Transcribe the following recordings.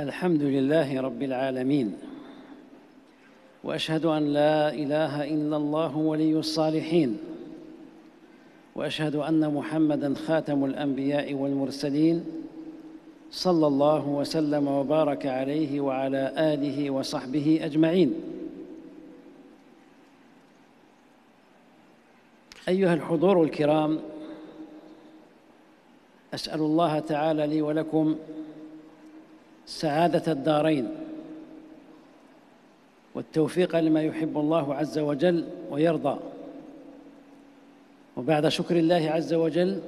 الحمد لله رب العالمين، وأشهد أن لا إله إلا الله ولي الصالحين، وأشهد أن محمدًا خاتم الأنبياء والمرسلين، صلى الله وسلم وبارك عليه وعلى آله وصحبه أجمعين. أيها الحضور الكرام، أسأل الله تعالى لي ولكم سعادة الدارين والتوفيق لما يحب الله عز وجل ويرضى. وبعد شكر الله عز وجل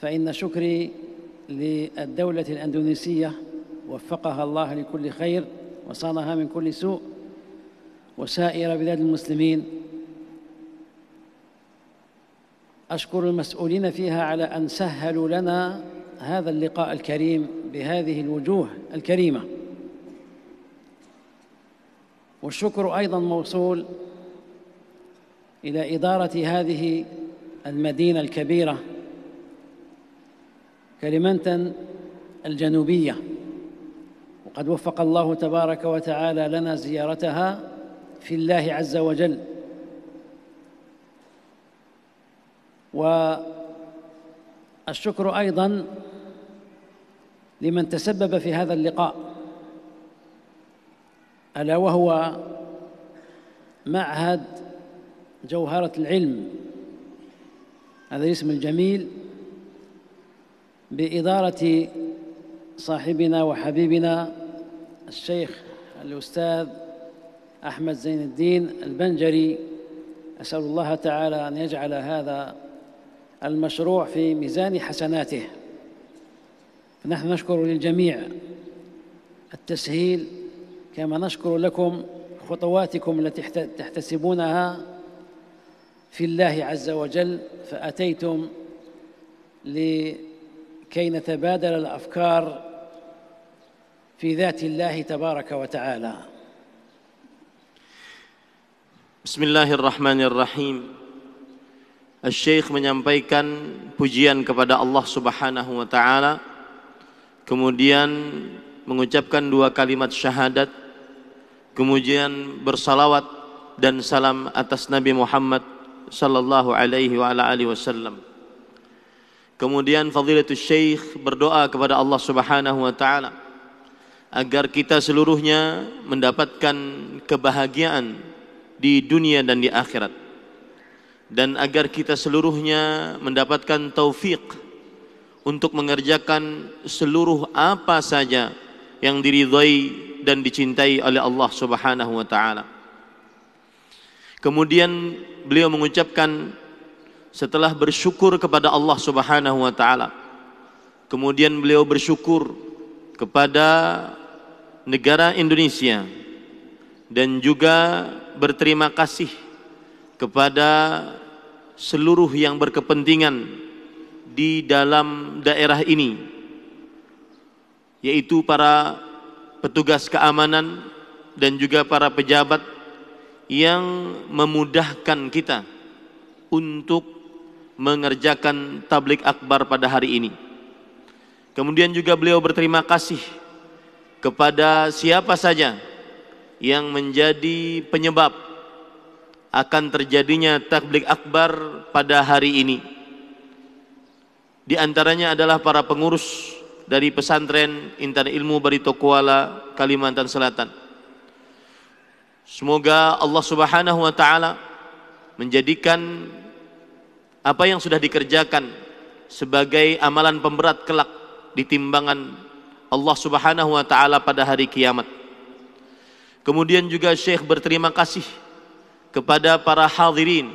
فإن شكري للدولة الأندونيسية، وفقها الله لكل خير وصانها من كل سوء، وسائر بلاد المسلمين. أشكر المسؤولين فيها على أن سهلوا لنا هذا اللقاء الكريم بهذه الوجوه الكريمة، والشكر أيضاً موصول إلى إدارة هذه المدينة الكبيرة كليمانتن الجنوبية، وقد وفق الله تبارك وتعالى لنا زيارتها في الله عز وجل. والشكر أيضاً لمن تسبب في هذا اللقاء، ألا وهو معهد جوهرة العلم، هذا الاسم الجميل، بإدارة صاحبنا وحبيبنا الشيخ الأستاذ أحمد زين الدين البنجري. أسأل الله تعالى أن يجعل هذا المشروع في ميزان حسناته. فنحن نشكر للجميع التسهيل، كما نشكر لكم خطواتكم التي تحتسبونها في الله عز وجل، فأتيتم لكي نتبادل الأفكار في ذات الله تبارك وتعالى. Bismillahirrahmanirrahim. Syekh menyampaikan pujian kepada Allah Subhanahu wa taala, kemudian mengucapkan 2 kalimat syahadat, kemudian bersalawat dan salam atas Nabi Muhammad sallallahu alaihi wa ala alihi wasallam. Kemudian fadilatul syekh berdoa kepada Allah Subhanahu wa taala agar kita seluruhnya mendapatkan kebahagiaan di dunia dan di akhirat, dan agar kita seluruhnya mendapatkan taufik untuk mengerjakan seluruh apa saja yang diridhai dan dicintai oleh Allah Subhanahu wa taala. Kemudian beliau mengucapkan, setelah bersyukur kepada Allah Subhanahu wa taala, kemudian beliau bersyukur kepada negara Indonesia dan juga berterima kasih kepada seluruh yang berkepentingan di dalam daerah ini, yaitu para petugas keamanan dan juga para pejabat yang memudahkan kita untuk mengerjakan tabligh akbar pada hari ini. Kemudian juga beliau berterima kasih kepada siapa saja yang menjadi penyebab akan terjadinya tabligh akbar pada hari ini. Di antaranya adalah para pengurus dari pesantren Intan Ilmu Barito Kuala, Kalimantan Selatan. Semoga Allah Subhanahu wa taala menjadikan apa yang sudah dikerjakan sebagai amalan pemberat kelak di timbangan Allah Subhanahu wa taala pada hari kiamat. Kemudian juga Syekh berterima kasih kepada para hadirin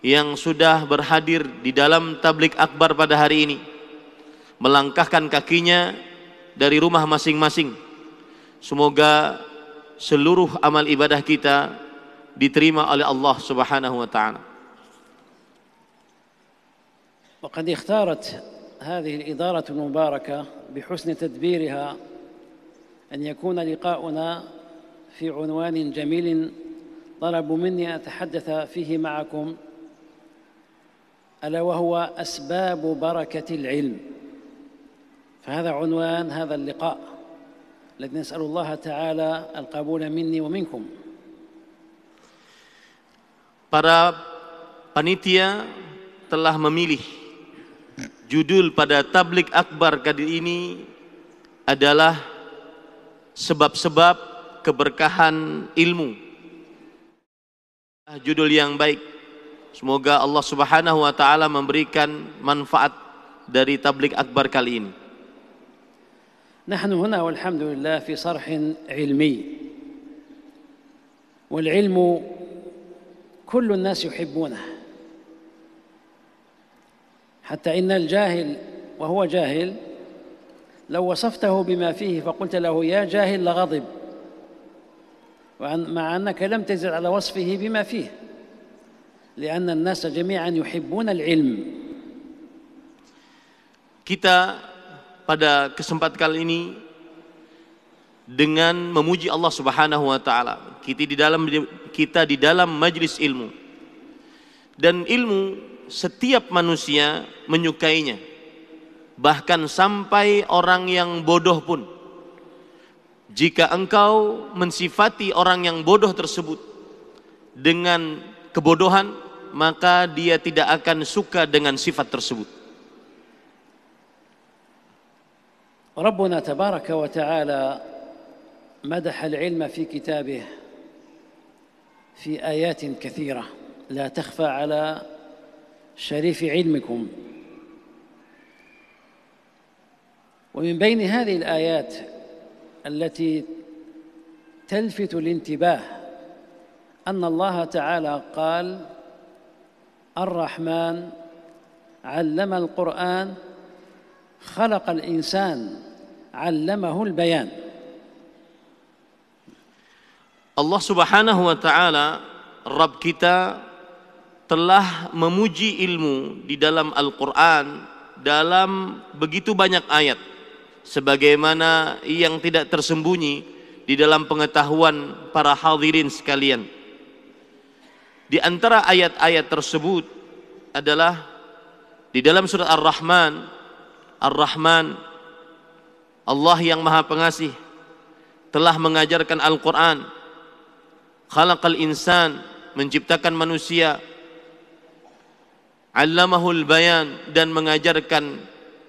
yang sudah berhadir di dalam tabligh akbar pada hari ini, melangkahkan kakinya dari rumah masing-masing. Semoga seluruh amal ibadah kita diterima oleh Allah Subhanahu wa taala. وقد اختارت هذه الإدارة المباركة بحسن تدبيرها أن يكون لقاؤنا في عنوان جميل طلبوا مني أن أتحدث فيه معكم، ألا وهو أسباب بركة العلم. فهذا عنوان هذا اللقاء الذي نسأل الله تعالى القبول مني ومنكم. Para panitia telah memilih judul pada tablik akbar kali ini adalah sebab-sebab keberkahan ilmu. Judul yang baik. Semoga Allah Subhanahu wa taala memberikan manfaat dari tablik akbar kali ini. نحن هنا والحمد لله في صرح علمي، والعلم كل الناس يحبونه، حتى إن الجاهل وهو جاهل لو وصفته بما فيه فقلت له يا جاهل لغضب، مع أنك لم تزد على وصفه بما فيه، لأن الناس جميعا يحبون العلم. Kita pada kesempatan kali ini dengan memuji Allah Subhanahu wa taala, kita di dalam majlis ilmu. Dan ilmu setiap manusia menyukainya. Bahkan sampai orang yang bodoh pun. Jika engkau mensifati orang yang bodoh tersebut dengan kebodohan, maka dia tidak akan suka dengan sifat tersebut. ربنا تبارك وتعالى مدح العلم في كتابه في آيات كثيرة لا تخفى على شريف علمكم، ومن بين هذه الآيات التي تلفت الانتباه أن الله تعالى قال الرحمن علم القرآن خلق الإنسان علمه البيان. Allah Subhanahu wa taala, Rabb kita, telah memuji ilmu di dalam Al-Qur'an dalam begitu banyak ayat, sebagaimana yang tidak tersembunyi di dalam pengetahuan para hadirin sekalian. Di antara ayat-ayat tersebut adalah di dalam surat Ar-Rahman, Allah yang Maha Pengasih telah mengajarkan Al-Quran. Khalaqal insan, menciptakan manusia. Allamahul bayan, dan mengajarkan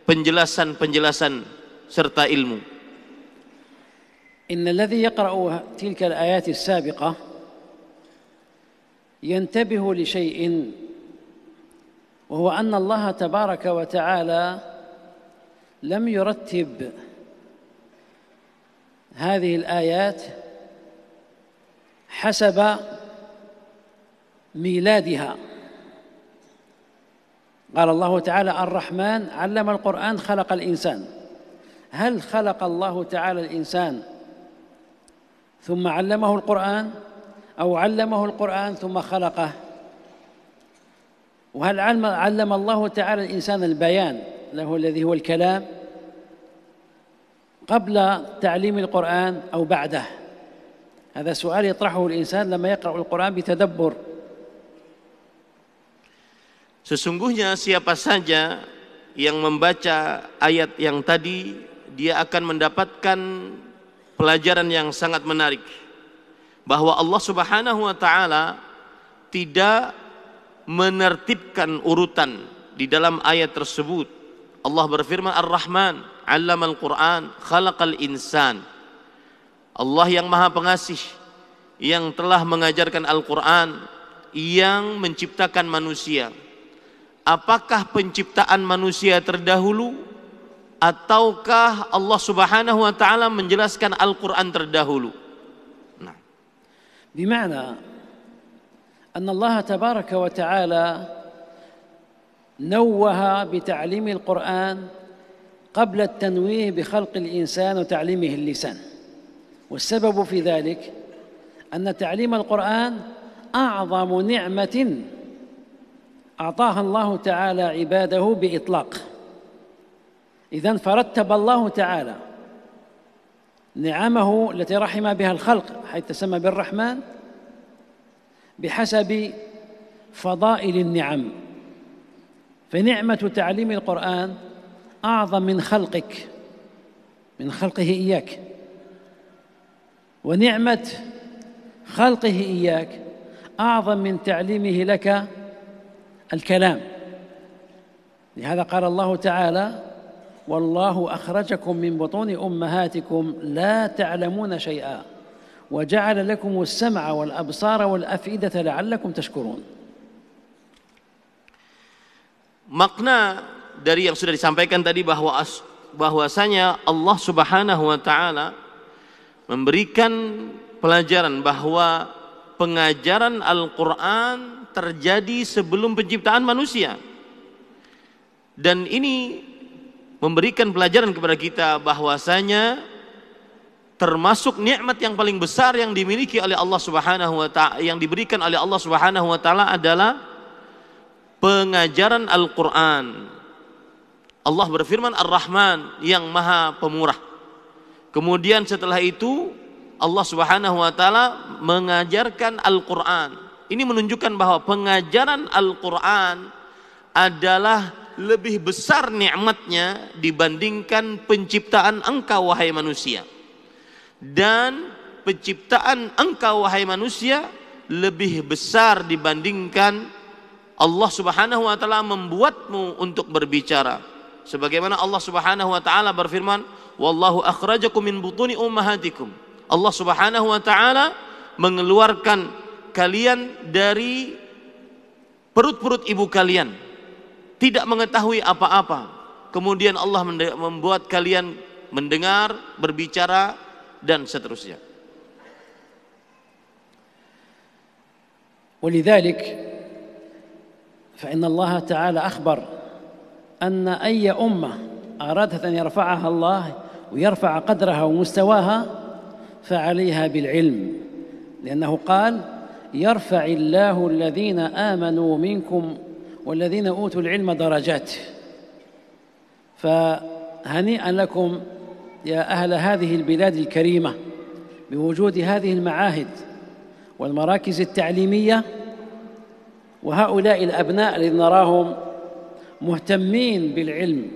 penjelasan-penjelasan serta ilmu. Inna alladhi yaqra'u tilka al-ayat as-sabiqah yantabihu li shay'in wa huwa anna Allah tabaraka wa ta'ala lam yurattib هذه الآيات حسب ميلادها. قال الله تعالى الرحمن علم القرآن خلق الإنسان. هل خلق الله تعالى الإنسان ثم علمه القرآن، أو علمه القرآن ثم خلقه؟ وهل علم الله تعالى الإنسان البيان له الذي هو الكلام قبل تعليم القرآن أو بعده؟ هذا سؤال يطرحه الإنسان لما يقرأ القرآن بتدبر. Sesungguhnya siapa saja yang membaca ayat yang tadi, dia akan mendapatkan pelajaran yang sangat menarik, bahwa Allah Subhanahu wa taala tidak menertibkan urutan di dalam ayat tersebut. Allah berfirman Ar-Rahman, 'allamal Qur'an, khalaqal insan. Allah yang Maha Pengasih, yang telah mengajarkan Al-Quran, yang menciptakan manusia. Apakah penciptaan manusia terdahulu, ataukah Allah Subhanahu wa taala menjelaskan Al-Quran terdahulu? Nah, bima'na anna Allah tabaraka wa ta'ala نوه بتعليم القرآن قبل التنويه بخلق الإنسان وتعليمه اللسان، والسبب في ذلك أن تعليم القرآن أعظم نعمة أعطاها الله تعالى عباده بإطلاق. إذن فرتب الله تعالى نعمه التي رحم بها الخلق حيث تسمى بالرحمن بحسب فضائل النعم. فنعمة تعليم القرآن أعظم من خلقك من خلقه إياك، ونعمة خلقه إياك أعظم من تعليمه لك الكلام. لهذا قال الله تعالى: والله أخرجكم من بطون أمهاتكم لا تعلمون شيئا وجعل لكم السمع والأبصار والأفئدة لعلكم تشكرون. Makna dari yang sudah disampaikan tadi bahwasanya Allah Subhanahu wa taala memberikan pelajaran bahwa pengajaran Al-Qur'an terjadi sebelum penciptaan manusia. Dan ini memberikan pelajaran kepada kita bahwasanya termasuk nikmat yang paling besar yang dimiliki oleh Allah Subhanahu wa taala, yang diberikan oleh Allah Subhanahu wa taala adalah pengajaran Al-Qur'an. Allah berfirman Ar-Rahman, yang Maha Pemurah. Kemudian setelah itu Allah Subhanahu wa taala mengajarkan Al-Qur'an. Ini menunjukkan bahwa pengajaran Al-Qur'an adalah lebih besar nikmatnya dibandingkan penciptaan engkau wahai manusia. Dan penciptaan engkau wahai manusia lebih besar dibandingkan Allah Subhanahu wa taala membuatmu untuk berbicara. Sebagaimana Allah Subhanahu wa taala berfirman, "Wallahu akhrajakum min butuni ummahatikum." Allah Subhanahu wa taala mengeluarkan kalian dari perut-perut ibu kalian, tidak mengetahui apa-apa. Kemudian Allah membuat kalian mendengar, berbicara, dan seterusnya. ولذلك فإن الله تعالى أخبر أن أي أمة أرادت أن يرفعها الله ويرفع قدرها ومستواها فعليها بالعلم، لأنه قال: يرفع الله الذين آمنوا منكم والذين أوتوا العلم درجات. فهنيئا لكم يا أهل هذه البلاد الكريمة بوجود هذه المعاهد والمراكز التعليمية، وهؤلاء الأبناء الذين نراهم مهتمين بالعلم.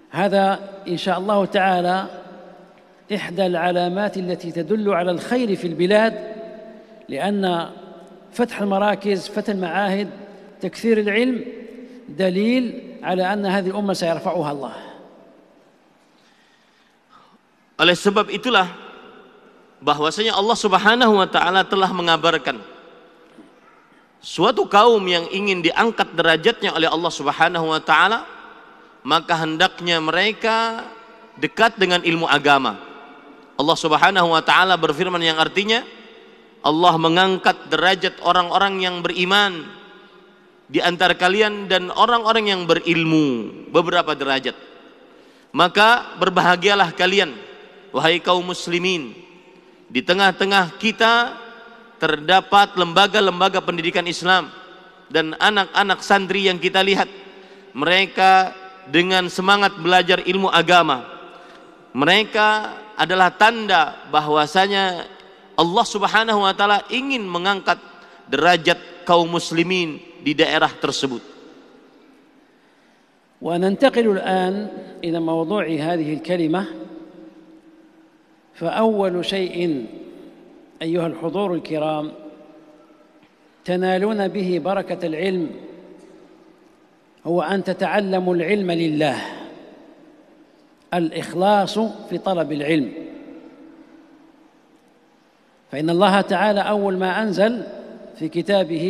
هذا إن شاء الله تعالى إحدى العلامات التي تدل على الخير في البلاد، لأن فتح المراكز، فتح المعاهد، تكثير العلم دليل على أن هذه الأمة سيرفعها الله. Oleh sebab itulah bahwasanya Allah Subhanahu wa taala telah mengabarkan suatu kaum yang ingin diangkat derajatnya oleh Allah Subhanahu wa taala, maka hendaknya mereka dekat dengan ilmu agama. Allah Subhanahu wa taala berfirman yang artinya Allah mengangkat derajat orang-orang yang beriman di antara kalian dan orang-orang yang berilmu beberapa derajat. Maka berbahagialah kalian wahai kaum muslimin, di tengah-tengah kita terdapat lembaga-lembaga pendidikan Islam dan anak-anak santri yang kita lihat mereka dengan semangat belajar ilmu agama. Mereka adalah tanda bahwasanya Allah Subhanahu wa taala ingin mengangkat derajat kaum muslimin di daerah tersebut. وننتقل الآن إلى موضوع هذه الكلمة. فأول شيء أيها الحضور الكرام تنالون به بركة العلم هو أن تتعلموا العلم لله، الإخلاص في طلب العلم. فإن الله تعالى أول ما أنزل في كتابه: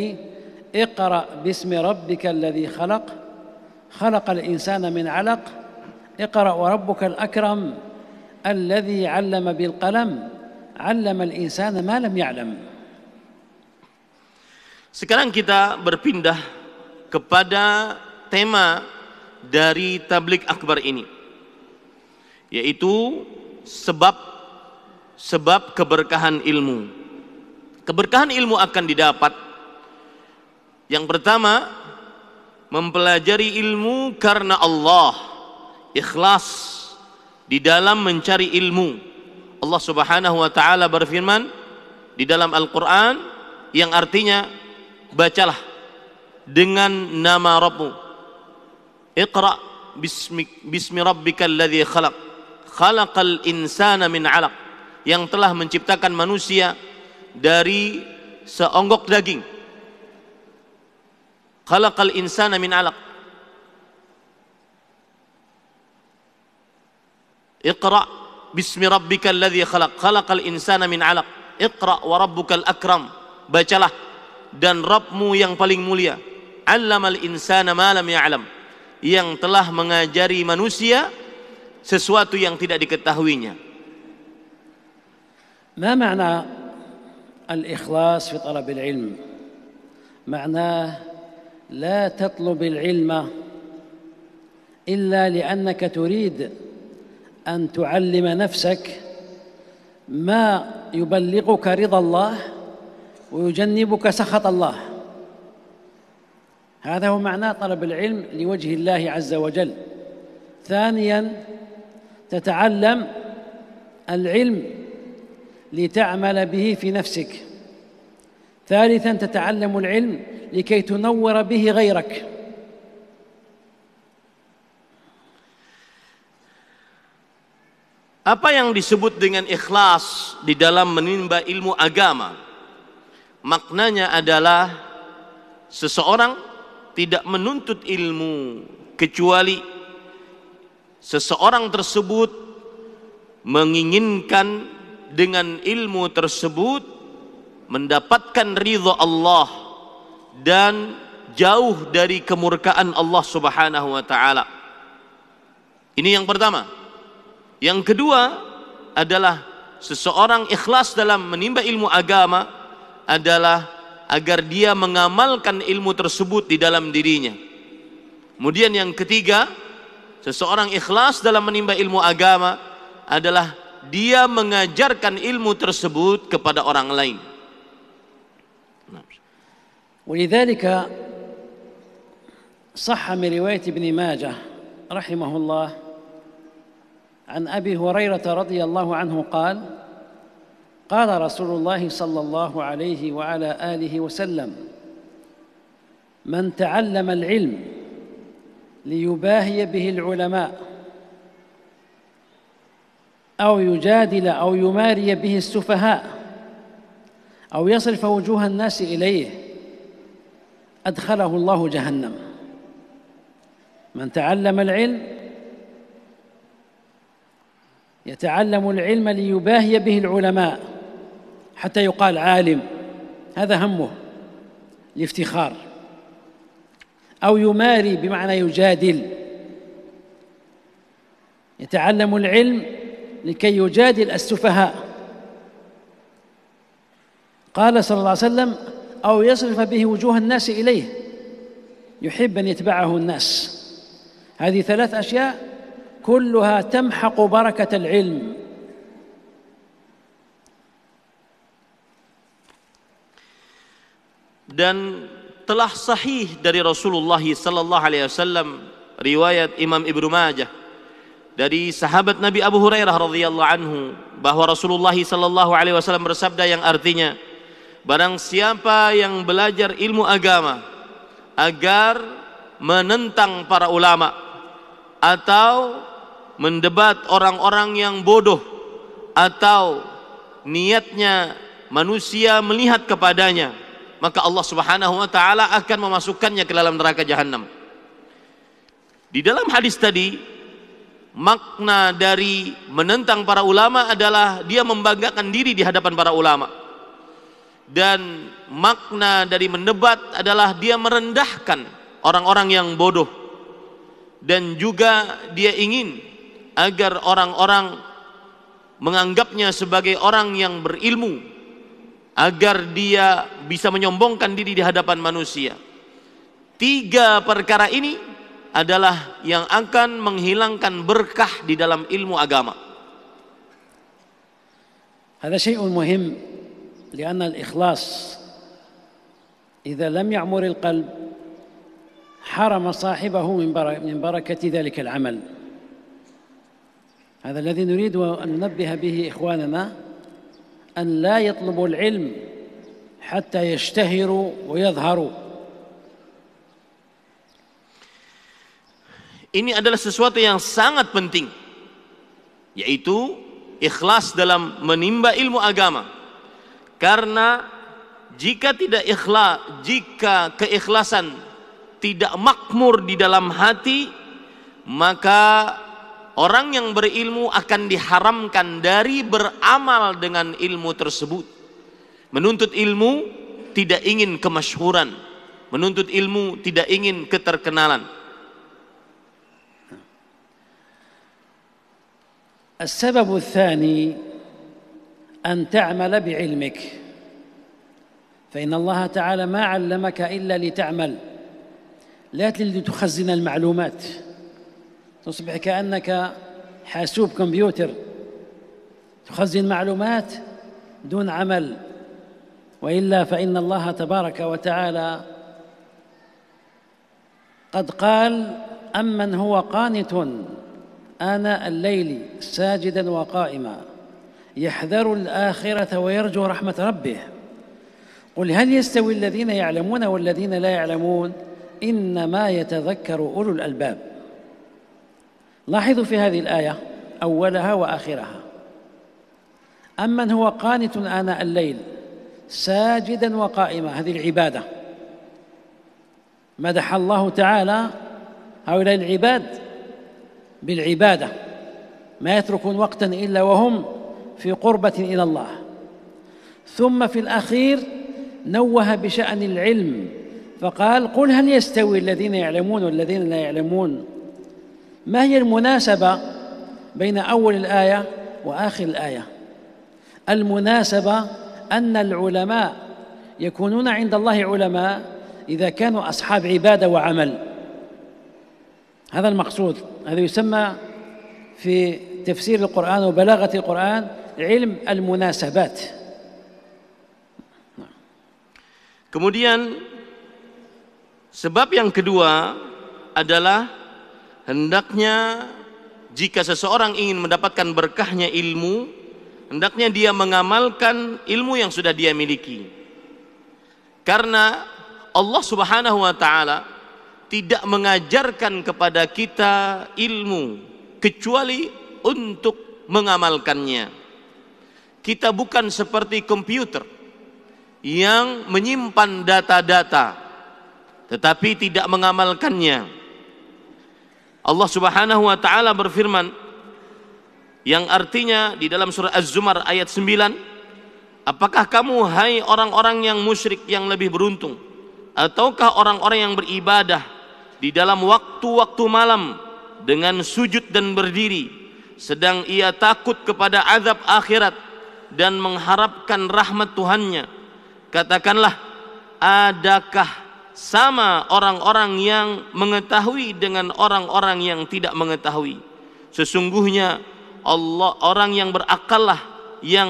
اقرأ باسم ربك الذي خلق، خلق الإنسان من علق، اقرأ وربك الأكرم الذي علم بالقلم علم الإنسان ما لم يعلم. Sekarang kita berpindah kepada tema dari tabligh akbar ini, yaitu sebab keberkahan ilmu. Keberkahan ilmu akan didapat, yang pertama, mempelajari ilmu karena Allah, ikhlas di dalam mencari ilmu. Allah Subhanahu wa taala berfirman di dalam Al-Qur'an yang artinya bacalah dengan nama Rabbmu. Iqra bismi rabbikal ladzi khalaq. khalaqal insana min 'alaq, yang telah menciptakan manusia dari seonggok daging. Khalaqal insana min 'alaq. Iqra bismi rabbikal ladzi khalaq, khalaqal insana min 'alaq. Iqra wa rabbukal akram. Bacalah dan Rabbmu yang paling mulia. 'Allamal insana ma lam ya'lam, yang telah mengajari manusia sesuatu yang tidak diketahuinya. ما معنى الإخلاص في طلب العلم؟ معناه لا تطلب العلم إلا لأنك تريد أن تعلم نفسك ما يبلغك رضا الله ويجنبك سخط الله. هذا هو معنى طلب العلم لوجه الله عز وجل. ثانيا تتعلم العلم لتعمل به في نفسك. ثالثا تتعلم العلم لكي تنور به غيرك. Apa yang disebut dengan ikhlas di dalam menimba ilmu agama? Maknanya adalah seseorang tidak menuntut ilmu kecuali seseorang tersebut menginginkan dengan ilmu tersebut mendapatkan ridha Allah dan jauh dari kemurkaan Allah Subhanahu wa taala. Ini yang pertama. Yang kedua adalah seseorang ikhlas dalam menimba ilmu agama adalah agar dia mengamalkan ilmu tersebut di dalam dirinya. Kemudian yang ketiga, seseorang ikhlas dalam menimba ilmu agama adalah dia mengajarkan ilmu tersebut kepada orang lain. ولذلك صح من رواية ابن ماجه رحمه الله عن أبي هريرة رضي الله عنه قال: قال رسول الله صلى الله عليه وعلى آله وسلم: من تعلم العلم ليباهي به العلماء أو يجادل أو يماري به السفهاء أو يصرف وجوه الناس إليه أدخله الله جهنم. من تعلم العلم يتعلم العلم ليباهي به العلماء حتى يقال عالم، هذا همه الافتخار، أو يماري بمعنى يجادل، يتعلم العلم لكي يجادل السفهاء. قال صلى الله عليه وسلم: أو يصرف به وجوه الناس إليه، يحب أن يتبعه الناس. هذه ثلاث أشياء كلها تمحق بركة العلم. Dan telah sahih dari Rasulullah sallallahu alaihi wasallam riwayat Imam Ibnu Majah dari sahabat Nabi Abu Hurairah radhiyallahu anhu bahwa Rasulullah sallallahu alaihi wasallam bersabda yang artinya, barang siapa yang belajar ilmu agama agar menentang para ulama atau mendebat orang-orang yang bodoh atau niatnya manusia melihat kepadanya, maka Allah Subhanahu wa taala akan memasukkannya ke dalam neraka jahanam. Di dalam hadis tadi, makna dari menentang para ulama adalah dia membanggakan diri di hadapan para ulama. Dan makna dari mendebat adalah dia merendahkan orang-orang yang bodoh. Dan juga dia ingin agar orang-orang menganggapnya sebagai orang yang berilmu, agar dia bisa menyombongkan diri di hadapan manusia. Tiga perkara ini adalah yang akan menghilangkan berkah di dalam ilmu agama. هذا شيء مهم لأن الإخلاص إذا لم يعمر القلب حرم صاحبه من بركة ذلك العمل. هذا الذي نريد أن ننبه به إخواننا، أن لا يطلبوا العلم حتى يشتهروا ويظهروا. Ini adalah sesuatu yang sangat penting. yaitu ikhlas dalam menimba ilmu agama. Karena jika keikhlasan tidak makmur di dalam hati, maka orang yang berilmu akan diharamkan dari beramal dengan ilmu tersebut. Menuntut ilmu tidak ingin kemasyhuran, menuntut ilmu tidak ingin keterkenalan. السبب الثاني أن تعمل بعلمك، فإن الله تعالى ما علمك إلا لتعمل، لا لتخزن المعلومات تصبح كأنك حاسوب كمبيوتر تخزن معلومات دون عمل، وإلا فإن الله تبارك وتعالى قد قال: أمن هو قانت آناء الليل ساجدا وقائما يحذر الآخرة ويرجو رحمة ربه قل هل يستوي الذين يعلمون والذين لا يعلمون إنما يتذكر أولو الألباب. لاحظوا في هذه الآية أولها وآخرها: أمن هو قانت آناء الليل ساجدا وقائما، هذه العبادة. مدح الله تعالى هؤلاء العباد بالعبادة، ما يتركون وقتا إلا وهم في قربة إلى الله. ثم في الأخير نوه بشأن العلم فقال: قل هل يستوي الذين يعلمون والذين لا يعلمون. ما هي المناسبة بين أول الآية وآخر الآية؟ المناسبة أن العلماء يكونون عند الله علماء إذا كانوا أصحاب عبادة وعمل، هذا المقصود. هذا يسمى في تفسير القرآن وبلاغة القرآن علم المناسبات. Kemudian sebab yang kedua adalah hendaknya jika seseorang ingin mendapatkan berkahnya ilmu, hendaknya dia mengamalkan ilmu yang sudah dia miliki. Karena Allah Subhanahu wa taala tidak mengajarkan kepada kita ilmu kecuali untuk mengamalkannya. Kita bukan seperti komputer yang menyimpan data-data tetapi tidak mengamalkannya. Allah Subhanahu wa taala berfirman yang artinya di dalam surah Az-Zumar ayat 9, apakah kamu hai orang-orang yang musyrik yang lebih beruntung, ataukah orang-orang yang beribadah di dalam waktu-waktu malam dengan sujud dan berdiri, sedang ia takut kepada azab akhirat dan mengharapkan rahmat Tuhannya. Katakanlah, adakah sama orang-orang yang mengetahui dengan orang-orang yang tidak mengetahui? Sesungguhnya Allah, orang yang berakallah yang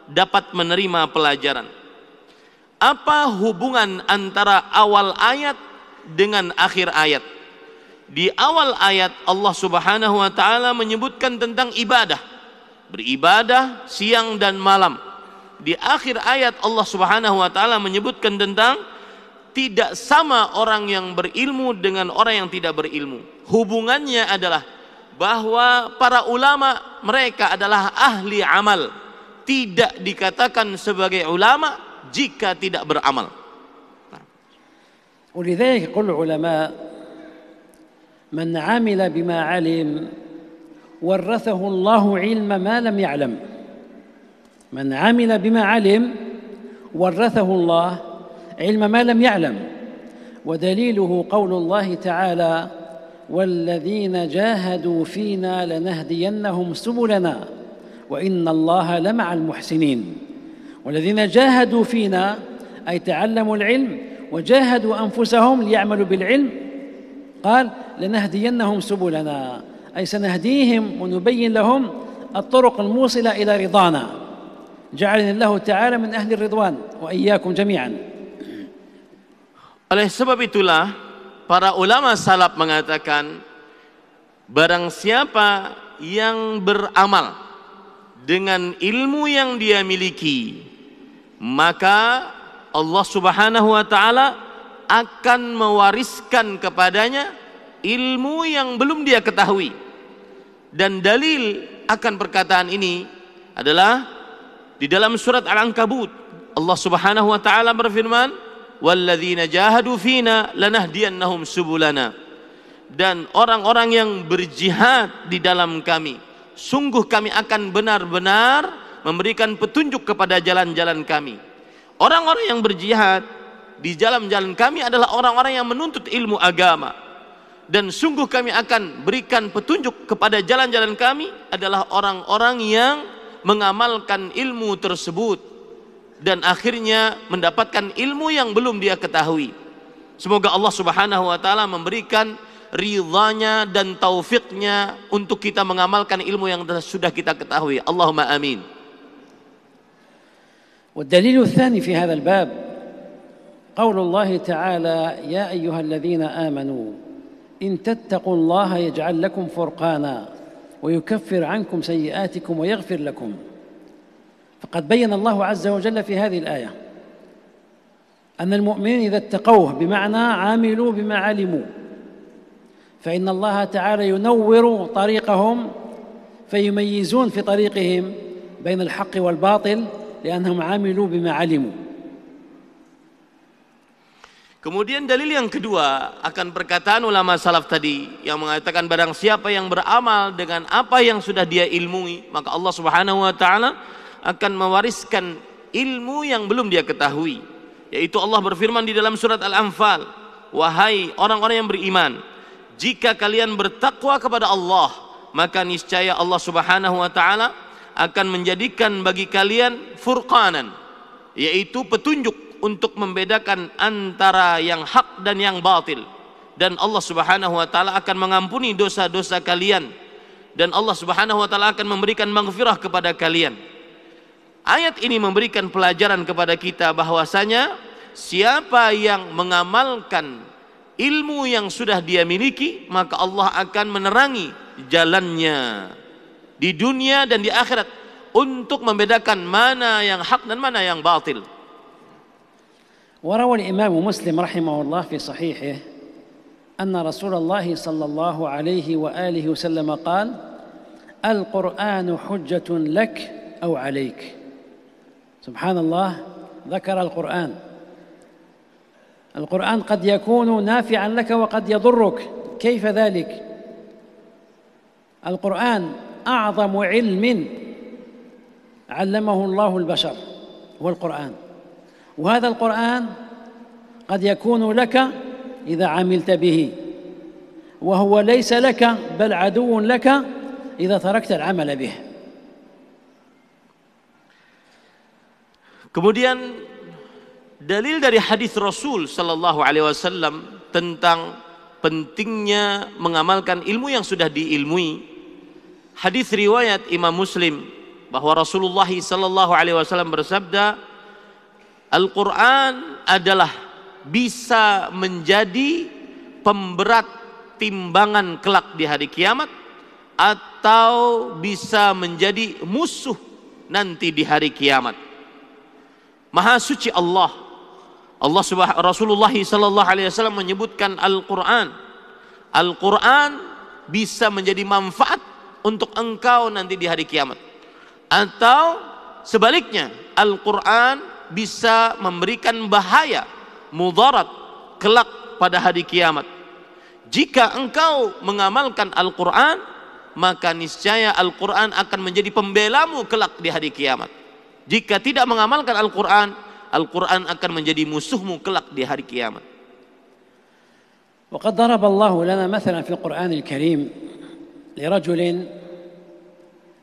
dapat menerima pelajaran. Apa hubungan antara awal ayat dengan akhir ayat? Di awal ayat Allah Subhanahu wa taala menyebutkan tentang ibadah, beribadah siang dan malam. Di akhir ayat Allah Subhanahu wa taala menyebutkan tentang tidak sama orang yang berilmu dengan orang yang tidak berilmu. Hubungannya adalah bahwa para ulama mereka adalah ahli amal, tidak dikatakan sebagai ulama jika tidak beramal. ولذلك يقول العلماء: من عمل بما علم ورثه الله علم ما لم يعلم. من عمل بما علم ورثه الله علم ما لم يعلم. ودليله قول الله تعالى: والذين جاهدوا فينا لنهدينهم سبلنا وإن الله لمع المحسنين. والذين جاهدوا فينا أي تعلموا العلم وجاهدوا أنفسهم ليعملوا بالعلم، قال: لنهدينهم سبلنا، أي سنهديهم ونبين لهم الطرق الموصلة إلى رضانا. جعلنا الله تعالى من أهل الرضوان وإياكم جميعا. Oleh sebab itulah para ulama salaf mengatakan, barang siapa yang beramal dengan ilmu yang dia miliki, maka Allah Subhanahu wa taala akan mewariskan kepadanya ilmu yang belum dia ketahui. Dan dalil akan perkataan ini adalah di dalam surat Al-Ankabut. Allah Subhanahu wa taala berfirman, "Walladzina jahadu fina lanahdiyannahum subulana." Dan orang-orang yang berjihad di dalam kami, sungguh kami akan benar-benar memberikan petunjuk kepada jalan-jalan kami. Orang-orang yang berjihad di jalan-jalan kami adalah orang-orang yang menuntut ilmu agama. Dan sungguh kami akan berikan petunjuk kepada jalan-jalan kami adalah orang-orang yang mengamalkan ilmu tersebut dan akhirnya mendapatkan ilmu yang belum dia ketahui. Semoga Allah Subhanahu wa taala memberikan ridhanya dan taufiknya untuk kita mengamalkan ilmu yang sudah kita ketahui. Allahumma amin. والدليل الثاني في هذا الباب قول الله تعالى يا أيها الذين آمنوا إن تتقوا الله يجعل لكم فرقانا ويكفر عنكم سيئاتكم ويغفر لكم. فقد بين الله عز وجل في هذه الآية أن المؤمنين إذا اتقوه بمعنى عاملوا بما علموا فإن الله تعالى ينور طريقهم فيميزون في طريقهم بين الحق والباطل لأنهم عاملوا بما علموا. Kemudian dalil yang kedua akan perkataan ulama salaf tadi yang mengatakan barang siapa yang beramal dengan apa yang sudah dia ilmui, maka Allah Subhanahu wa taala akan mewariskan ilmu yang belum dia ketahui. Yaitu Allah berfirman di dalam surat Al-Anfal, "Wahai orang-orang yang beriman, jika kalian bertakwa kepada Allah, maka niscaya Allah Subhanahu wa taala akan menjadikan bagi kalian furqanan, yaitu petunjuk untuk membedakan antara yang hak dan yang batil. Dan Allah Subhanahu wa taala akan mengampuni dosa-dosa kalian dan Allah Subhanahu wa taala akan memberikan maghfirah kepada kalian." Ayat ini memberikan pelajaran kepada kita bahwasanya siapa yang mengamalkan ilmu yang sudah dia miliki, maka Allah akan menerangi jalannya di dunia dan di akhirat untuk membedakan mana yang hak dan mana yang batil. وروى الإمام مسلم رحمه الله في صحيحه أن رسول الله صلى الله عليه وآله وسلم قال القرآن حجة لك أو عليك. سبحان الله، ذكر القرآن قد يكون نافعا لك وقد يضرك. كيف ذلك؟ القرآن أعظم علم علمه الله البشر هو القرآن، وهذا القرآن قد يكون لك إذا عملت به، وهو ليس لك بل عدو لك إذا تركت العمل به. Kemudian dalil dari hadis Rasul sallallahu alaihi wasallam tentang pentingnya mengamalkan ilmu yang sudah diilmui. Hadis riwayat Imam Muslim bahwa Rasulullah sallallahu alaihi wasallam bersabda, Al-Quran adalah bisa menjadi pemberat timbangan kelak di hari kiamat atau bisa menjadi musuh nanti di hari kiamat. Maha suci Allah. Rasulullah sallallahu alaihi wasallam menyebutkan Al-Quran. Al-Quran bisa menjadi manfaat untuk engkau nanti di hari kiamat. Atau sebaliknya, Al-Quran bisa memberikan bahaya, mudarat kelak pada hari kiamat. Jika engkau mengamalkan Al-Quran, maka niscaya Al-Quran akan menjadi pembelamu kelak di hari kiamat. Jika tidak mengamalkan Al-Quran, Al-Quran akan menjadi musuhmu kelak di hari kiamat. وقد ضرب الله لنا مثلا في القرآن الكريم لرجل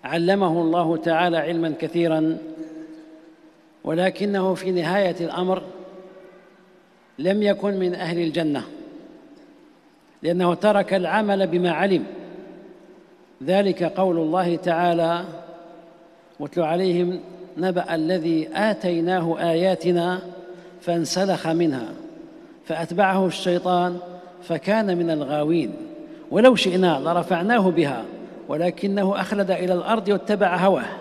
علمه الله تعالى علما كثيرا، ولكنه في نهاية الأمر لم يكن من أهل الجنة لأنه ترك العمل بما علم. ذلك قول الله تعالى واتل عليهم نبأ الذي آتيناه آياتنا فانسلخ منها فأتبعه الشيطان فكان من الغاوين ولو شئنا لرفعناه بها ولكنه أخلد إلى الأرض واتبع هواه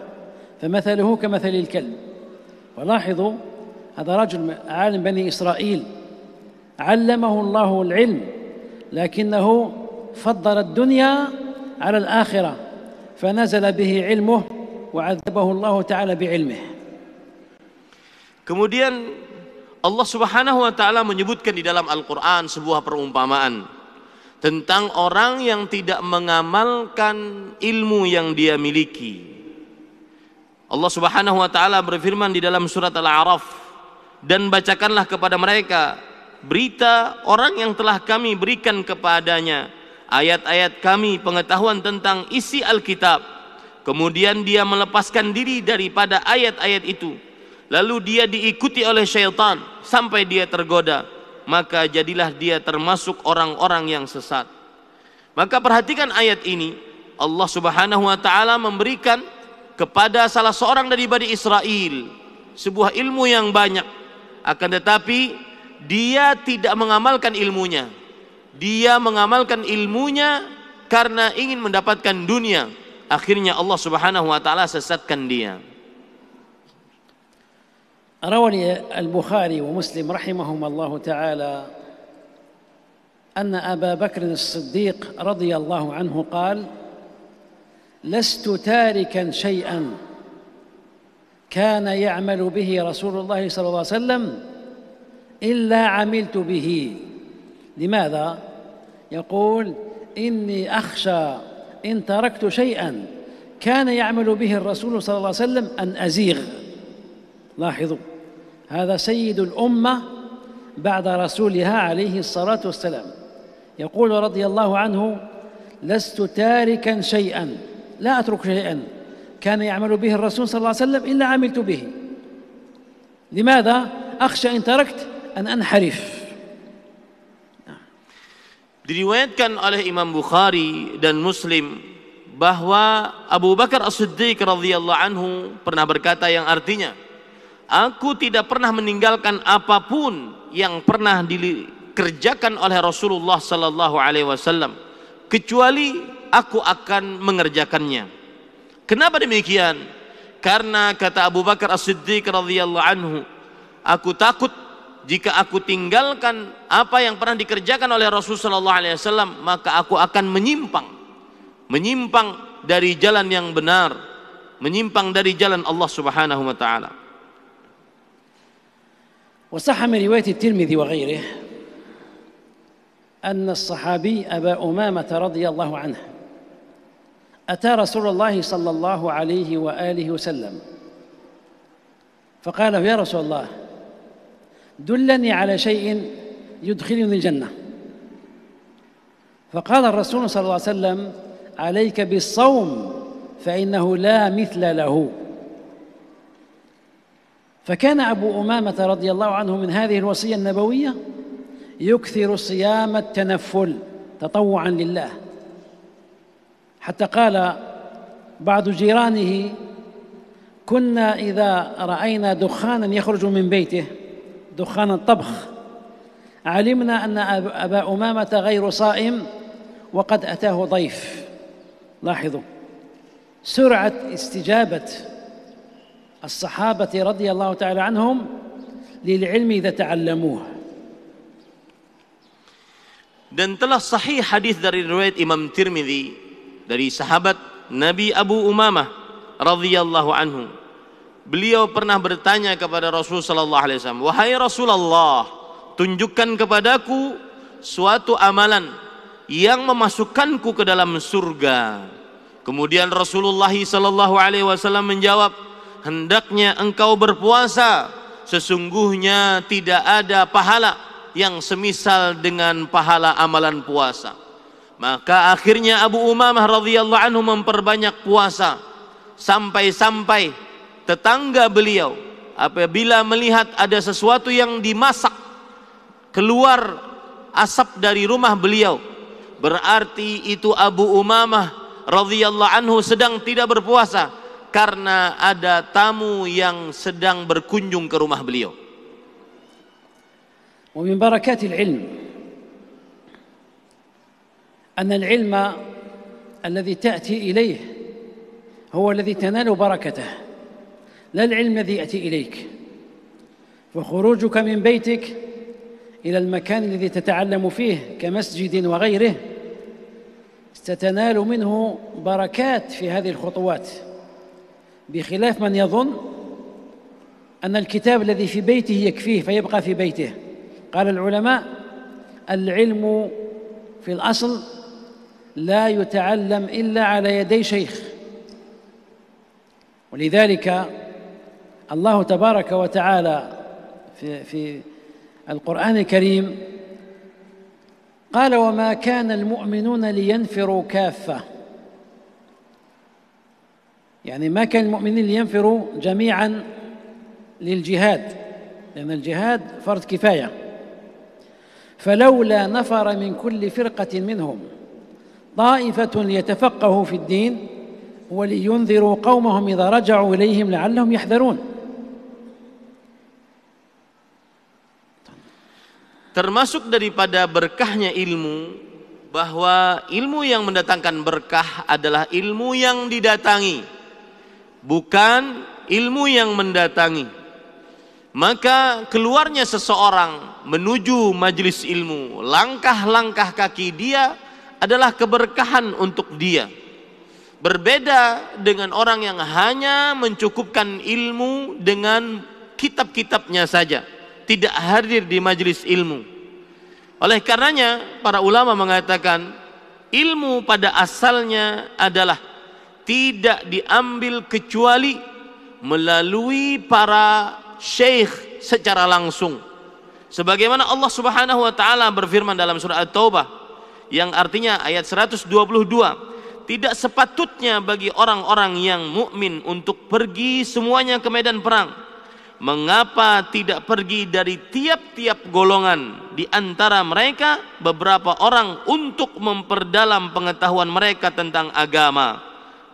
فمثله كمثل الكلب. ولاحظوا هذا رجل عالم بني إسرائيل علمه الله العلم لكنه فضل الدنيا على الآخرة فنزل به علمه وعذبه الله تعالى بعلمه. Kemudian Allah Subhanahu wa taala menyebutkan di dalam Al-Qur'an sebuah perumpamaan tentang orang yang tidak mengamalkan ilmu yang dia miliki. Allah Subhanahu wa taala berfirman di dalam surat Al-A'raf, dan bacakanlah kepada mereka berita orang yang telah kami berikan kepadanya ayat-ayat kami, pengetahuan tentang isi Alkitab. Kemudian dia melepaskan diri daripada ayat-ayat itu, lalu dia diikuti oleh syaitan sampai dia tergoda, maka jadilah dia termasuk orang-orang yang sesat. Maka perhatikan ayat ini, Allah Subhanahu wa taala memberikan kepada salah seorang dari Bani Israel sebuah ilmu yang banyak, akan tetapi dia tidak mengamalkan ilmunya. Dia mengamalkan ilmunya karena ingin mendapatkan dunia. Akhirnya Allah Subhanahu wa taala sesatkan dia. روى البخاري ومسلم رحمهما الله تعالى أن أبا بكر الصديق رضي الله عنه قال: لست تاركا شيئا كان يعمل به رسول الله صلى الله عليه وسلم إلا عملت به. لماذا؟ يقول: إني أخشى إن تركت شيئا كان يعمل به الرسول صلى الله عليه وسلم أن أزيغ. لاحظوا، هذا سيد الأمة بعد رسولها عليه الصلاة والسلام، يقول رضي الله عنه: لست تاركا شيئا، لا أترك شيئا كان يعمل به الرسول صلى الله عليه وسلم إلا عملت به. لماذا؟ أخشى إن تركت أن أنحرف. Diriwayatkan oleh Imam Bukhari dan Muslim bahwa Abu Bakar As-Siddiq radhiyallahu anhu pernah berkata yang artinya, aku tidak pernah meninggalkan apapun yang pernah dikerjakan oleh Rasulullah sallallahu alaihi wasallam kecuali aku akan mengerjakannya. Kenapa demikian? Karena kata Abu Bakar As-Siddiq radhiyallahu anhu, aku takut jika aku tinggalkan apa yang pernah dikerjakan oleh Rasulullah sallallahu alaihi wasallam, maka aku akan menyimpang dari jalan yang benar, menyimpang dari jalan Allah Subhanahu wa taala. وصح من رواية الترمذي وغيره أن الصحابي أبا أمامة رضي الله عنه أتى رسول الله صلى الله عليه وآله وسلم فقال: يا رسول الله، دلني على شيء يدخلني الجنة. فقال الرسول صلى الله عليه وسلم: عليك بالصوم فإنه لا مثل له. فكان أبو أمامة رضي الله عنه من هذه الوصية النبوية يكثر صيام التنفل تطوعا لله، حتى قال بعض جيرانه: كنا إذا رأينا دخانا يخرج من بيته، دخان الطبخ، علمنا أن أبا أمامة غير صائم وقد أتاه ضيف. لاحظوا سرعة استجابة الصحابة رضي الله تعالى عنهم للعلم إذا تعلموه. Dan telah sahih hadis dari riwayat Imam Tirmidzi dari sahabat Nabi Abu Umamah radhiyallahu anhu. Beliau pernah bertanya kepada Rasul sallallahu alaihi wasallam, wahai Rasulullah, tunjukkan kepadaku suatu amalan yang memasukkanku ke dalam surga. Kemudian Rasulullah sallallahu alaihi wasallam menjawab, hendaknya engkau berpuasa, sesungguhnya tidak ada pahala yang semisal dengan pahala amalan puasa. Maka akhirnya Abu Umamah radhiyallahu anhu memperbanyak puasa, sampai-sampai tetangga beliau apabila melihat ada sesuatu yang dimasak keluar asap dari rumah beliau, berarti itu Abu Umamah radhiyallahu anhu sedang tidak berpuasa karena ada tamu yang sedang berkunjung ke rumah beliau. ومن بركات العلم أن العلم الذي تأتي إليه هو الذي تنال بركته، لا العلم الذي يأتي إليك. وخروجك من بيتك إلى المكان الذي تتعلم فيه كمسجد وغيره ستنال منه بركات في هذه الخطوات، بخلاف من يظن أن الكتاب الذي في بيته يكفيه فيبقى في بيته. قال العلماء: العلم في الأصل لا يتعلم إلا على يدي شيخ، ولذلك الله تبارك وتعالى في القرآن الكريم قال: وما كان المؤمنون لينفروا كافة، يعني ما كان المؤمنين لينفروا جميعا للجهاد، لأن الجهاد فرض كفاية. فلولا نفر من كل فرقة منهم طائفة ليتفقهوا في الدين ولينذروا قومهم إذا رجعوا إليهم لعلهم يحذرون. Termasuk daripada berkahnya ilmu, bahwa ilmu yang mendatangkan berkah adalah ilmu yang didatangi, bukan ilmu yang mendatangi. Maka keluarnya seseorang menuju majelis ilmu, langkah-langkah kaki dia adalah keberkahan untuk dia. Berbeda dengan orang yang hanya mencukupkan ilmu dengan kitab-kitabnya saja, tidak hadir di majelis ilmu. Oleh karenanya para ulama mengatakan ilmu pada asalnya adalah tidak diambil kecuali melalui para syekh secara langsung. Sebagaimana Allah Subhanahu wa taala berfirman dalam surah At-Taubah yang artinya ayat 122, tidak sepatutnya bagi orang-orang yang mukmin untuk pergi semuanya ke medan perang. Mengapa tidak pergi dari tiap-tiap golongan di antara mereka beberapa orang untuk memperdalam pengetahuan mereka tentang agama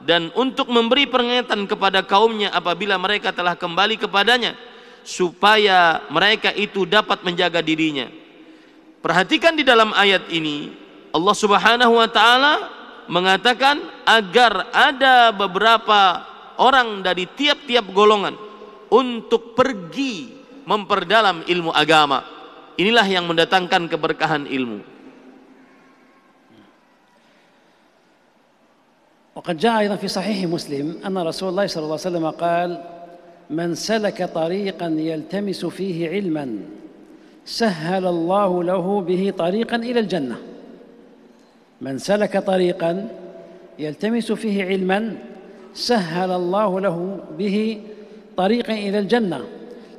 dan untuk memberi peringatan kepada kaumnya apabila mereka telah kembali kepadanya, supaya mereka itu dapat menjaga dirinya. Perhatikan di dalam ayat ini Allah Subhanahu wa taala mengatakan agar ada beberapa orang dari tiap-tiap golongan untuk pergi memperdalam ilmu agama. Inilah yang mendatangkan keberkahan ilmu. وقد جاء أيضا في صحيح مسلم أن رسول الله صلى الله عليه وسلم قال: من سلك طريقا يلتمس فيه علما سهل الله له به طريقا إلى الجنة. من سلك طريقا يلتمس فيه علما سهل الله له به طريقا إلى الجنة.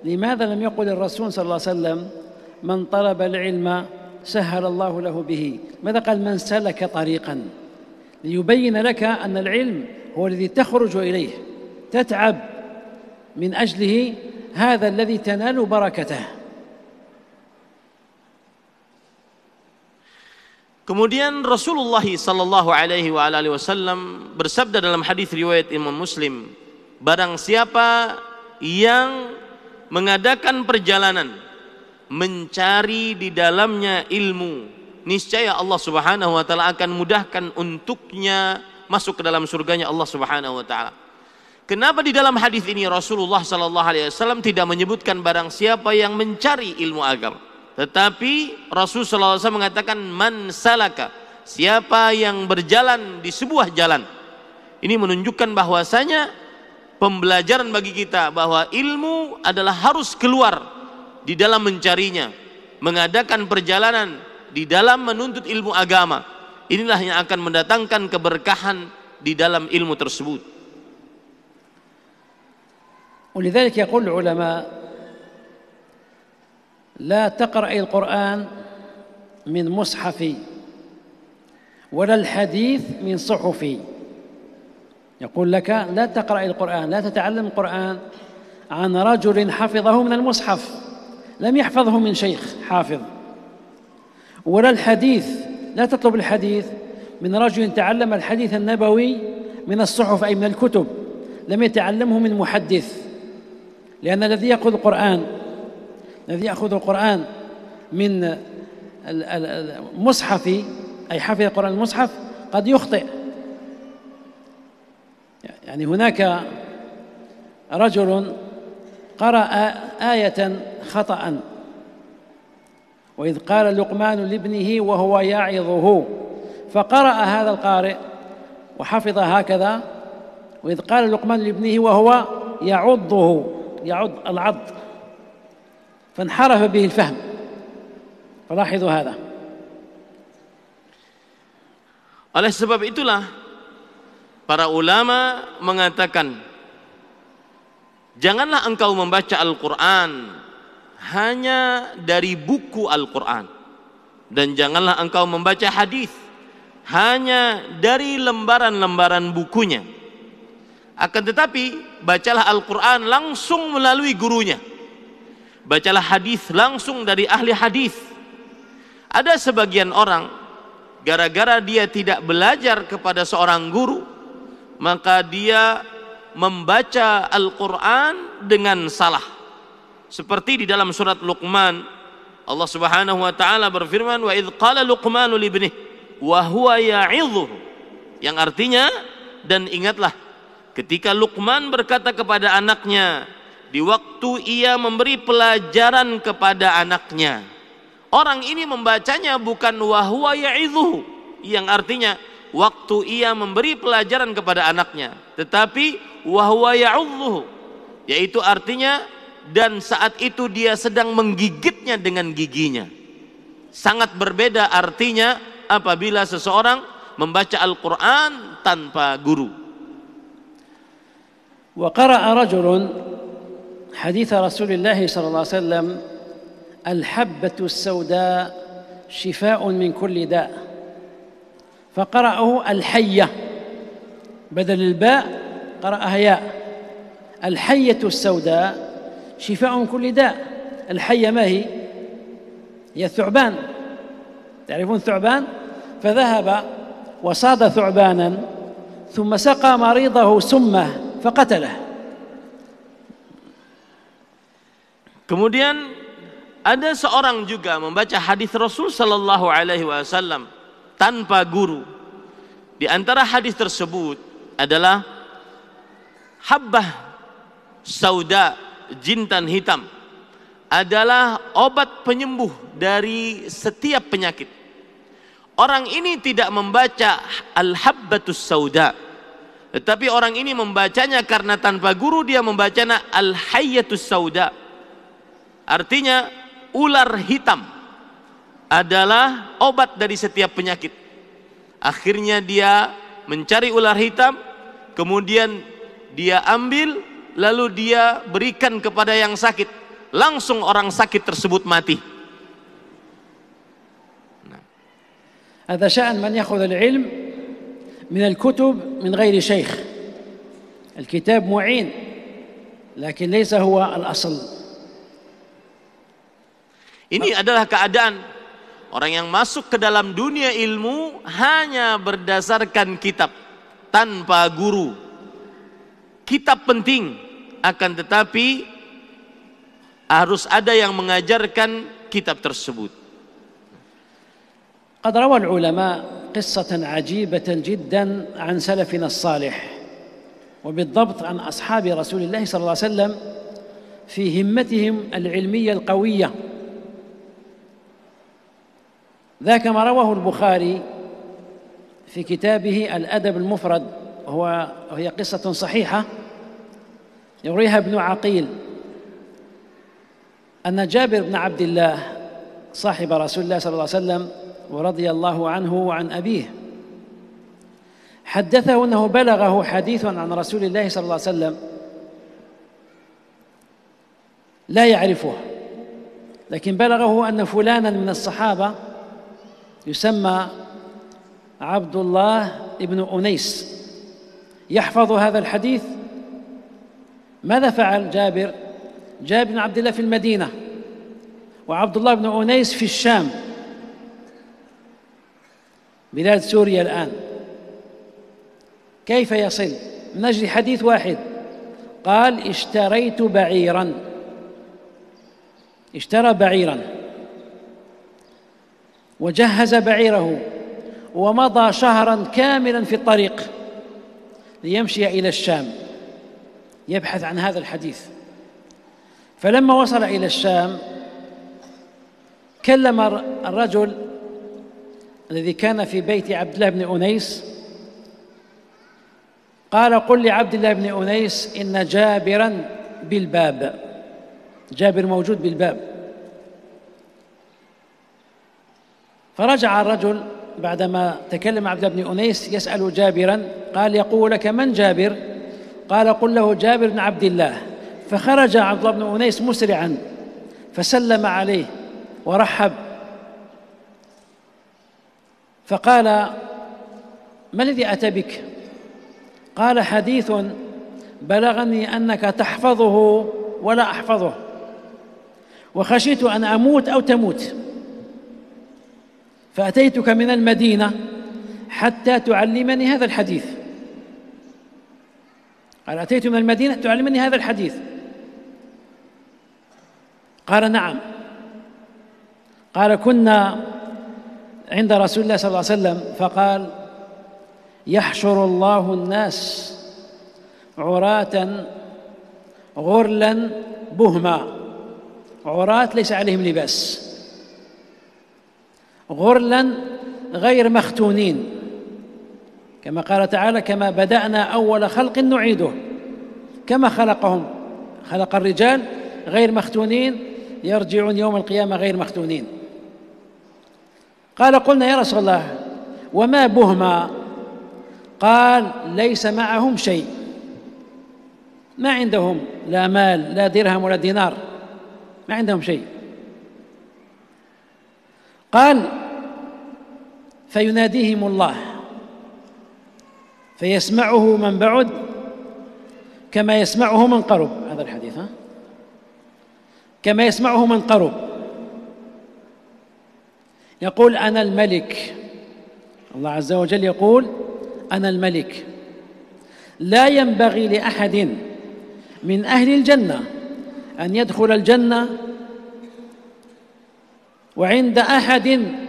لماذا لم يقل الرسول صلى الله عليه وسلم من طلب العلم سهل الله له به؟ ماذا قال من سلك طريقا؟ ليبين لك أن العلم هو الذي تخرج إليه، تتعب من أجله، هذا الذي تنال بركته. Kemudian Rasulullah sallallahu alaihi wasallam bersabda dalam hadis riwayat Imam Muslim, barang siapa yang mengadakan perjalanan mencari di dalamnya ilmu, niscaya Allah Subhanahu wa taala akan mudahkan untuknya masuk ke dalam surganya Allah Subhanahu wa taala. Kenapa di dalam hadis ini Rasulullah sallallahu alaihi wasallam tidak menyebutkan barang siapa yang mencari ilmu agama, tetapi Rasul sallallahu alaihi wasallam mengatakan man salaka, siapa yang berjalan di sebuah jalan. Ini menunjukkan bahwasanya pembelajaran bagi kita bahwa ilmu adalah harus keluar di dalam mencarinya, mengadakan perjalanan di dalam menuntut ilmu agama. Inilah yang akan mendatangkan keberkahan di dalam ilmu tersebut. ولذلك يقول العلماء لا تقرأ القرآن من مصحف ولا الحديث من صحف. يقول لك لا تقرأ القرآن، لا تتعلم القرآن عن رجل حفظه من المصحف، لم يحفظه من شيخ حافظ، ولا الحديث، لا تطلب الحديث من رجل تعلم الحديث النبوي من الصحف أي من الكتب، لم يتعلمه من محدث. لأن الذي يأخذ القرآن من المصحف أي حفظ القرآن المصحف قد يخطئ. يعني هناك رجل قرأ آية خطأ، وإذ قال لقمان لابنه وهو يعظه فقرأ هذا القارئ وحفظ هكذا: وإذ قال لقمان لابنه وهو يعض العض، فانحرف به الفهم. فلاحظوا هذا. Oleh sebab itulah para ulama mengatakan, janganlah engkau membaca Al-Quran hanya dari buku Al-Quran, dan janganlah engkau membaca hadis hanya dari lembaran-lembaran bukunya. Akan tetapi bacalah Al-Quran langsung melalui gurunya, bacalah hadis langsung dari ahli hadis. Ada sebagian orang, gara-gara dia tidak belajar kepada seorang guru, maka dia membaca Al-Quran dengan salah. Seperti di dalam surat Luqman, Allah Subhanahu wa taala berfirman, "Wa idz qala Luqmanu li ibnihi wa huwa ya'idhuhu." Yang artinya, dan ingatlah ketika Luqman berkata kepada anaknya di waktu ia memberi pelajaran kepada anaknya. Orang ini membacanya bukan wa huwa ya'idhuhu, yang artinya waktu ia memberi pelajaran kepada anaknya, tetapi wa huwa ya'udhuhu, yaitu artinya dan saat itu dia sedang menggigitnya dengan giginya. Sangat berbeda artinya apabila seseorang membaca Al-Quran tanpa guru. Wa qara'a rajulun hadits Rasulullah sallallahu alaihi wasallam, al-habbatu as-sauda shifaa'un min kulli da'. فقرأه الحية بدل الباء قرأها ياء. الحية السوداء شفاء من كل داء. الحية ما هي؟ هي الثعبان. تعرفون الثعبان؟ فذهب وصاد ثعبانا ثم سقى مريضه سمه فقتله. Kemudian ada seorang juga membaca hadis Rasul sallallahu alaihi wasallam tanpa guru. Di antara hadis tersebut adalah habbah sauda, jintan hitam, adalah obat penyembuh dari setiap penyakit. Orang ini tidak membaca al-habbatus sauda, tetapi orang ini membacanya karena tanpa guru, dia membacanya al-hayyatus sauda. Artinya ular hitam adalah obat dari setiap penyakit. Akhirnya dia mencari ular hitam, kemudian dia ambil, lalu dia berikan kepada yang sakit. Langsung orang sakit tersebut mati. هذا شأن من يأخذ العلم من الكتب من غير شيخ. الكتاب معين لكن ليس هو الأصل. Ini adalah keadaan orang yang masuk ke dalam dunia ilmu hanya berdasarkan kitab tanpa guru. Kitab penting, akan tetapi harus ada yang mengajarkan kitab tersebut. قد روى العلماء قصة عجيبة جدا عن سلفنا الصالح، وبالضبط عن أصحاب رسول الله صلى الله عليه وسلم في همتهم العلمية القوية. ذاك ما رواه البخاري في كتابه الأدب المفرد، وهي قصة صحيحة يرويها ابن عقيل أن جابر بن عبد الله صاحب رسول الله صلى الله عليه وسلم ورضي الله عنه وعن أبيه حدثه أنه بلغه حديث عن رسول الله صلى الله عليه وسلم لا يعرفه، لكن بلغه أن فلانا من الصحابة يسمى عبد الله بن أنيس يحفظ هذا الحديث. ماذا فعل جابر؟ جابر بن عبد الله في المدينة وعبد الله بن أنيس في الشام، بلاد سوريا الآن. كيف يصل؟ من أجل حديث واحد، قال اشتريت بعيرا، اشترى بعيرا وجهز بعيره ومضى شهرا كاملا في الطريق ليمشي إلى الشام يبحث عن هذا الحديث. فلما وصل إلى الشام كلم الرجل الذي كان في بيت عبد الله بن أنيس قال قل لعبد الله بن أنيس إن جابرا بالباب، جابر موجود بالباب. فرجع الرجل بعدما تكلم عبد الله بن أنيس يسأل جابرا، قال يقول لك من جابر؟ قال قل له جابر بن عبد الله. فخرج عبد الله بن أنيس مسرعا فسلم عليه ورحب، فقال ما الذي أتى بك؟ قال حديث بلغني أنك تحفظه ولا أحفظه، وخشيت أن أموت أو تموت، فأتيتك من المدينة حتى تعلمني هذا الحديث. قال أتيت من المدينة تعلمني هذا الحديث؟ قال نعم. قال كنا عند رسول الله صلى الله عليه وسلم فقال يحشر الله الناس عراة غرلا بهما، عراة ليس عليهم لباس، غرلا غير مختونين، كما قال تعالى كما بدأنا أول خلق نعيده، كما خلقهم خلق الرجال غير مختونين يرجعون يوم القيامة غير مختونين. قال قلنا يا رسول الله وما بهما؟ قال ليس معهم شيء، ما عندهم لا مال لا درهم ولا دينار، ما عندهم شيء. قال فيناديهم الله فيسمعه من بعد كما يسمعه من قرب، هذا الحديث كما يسمعه من قرب. يقول أنا الملك، الله عز وجل يقول أنا الملك، لا ينبغي لأحد من أهل الجنة أن يدخل الجنة وعند أحد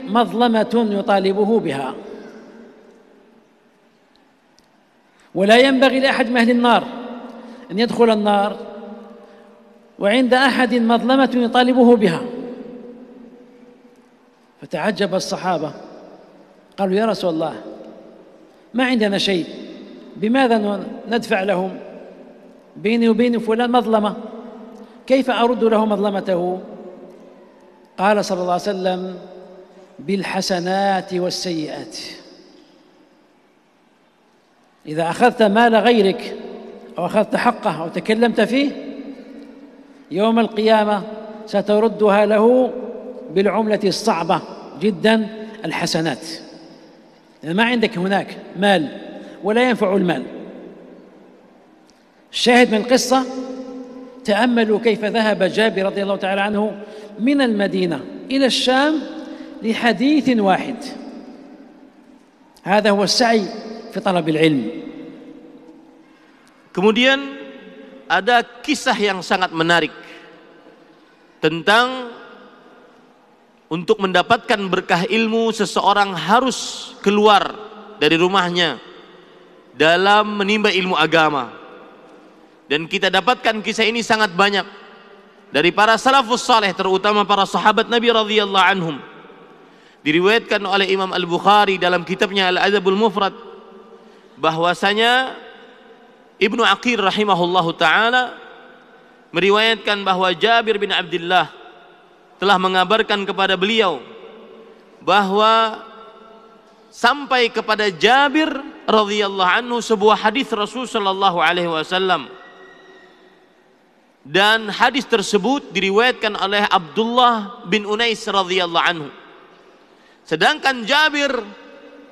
مظلمة يطالبه بها، ولا ينبغي لأحد من أهل النار أن يدخل النار وعند أحد مظلمة يطالبه بها. فتعجب الصحابة قالوا يا رسول الله ما عندنا شيء، بماذا ندفع لهم؟ بيني وبين فلان مظلمة، كيف أرد له مظلمته؟ قال صلى الله عليه وسلم بالحسنات والسيئات. إذا أخذت مال غيرك أو أخذت حقه أو تكلمت فيه يوم القيامة ستردها له بالعملة الصعبة جدا، الحسنات. إذا ما عندك هناك مال ولا ينفع المال. الشاهد من القصة تأملوا كيف ذهب جابر رضي الله تعالى عنه من المدينة إلى الشام لحديث واحد. هذا هو السعي في طلب العلم. Kemudian ada kisah yang sangat menarik tentang untuk mendapatkan berkah ilmu seseorang harus keluar dari rumahnya dalam menimba ilmu agama. Dan kita dapatkan kisah ini sangat banyak dari para salafus saleh, terutama para sahabat Nabi radhiyallahu anhum. Diriwayatkan oleh Imam Al-Bukhari dalam kitabnya Al-Adabul Mufrad bahwasanya Ibnu Aqil rahimahullahu taala meriwayatkan bahwa Jabir bin Abdullah telah mengabarkan kepada beliau bahwa sampai kepada Jabir radhiyallahu anhu sebuah hadis Rasul sallallahu alaihi wasallam, dan hadis tersebut diriwayatkan oleh Abdullah bin Unais radhiyallahu anhu. Sedangkan Jabir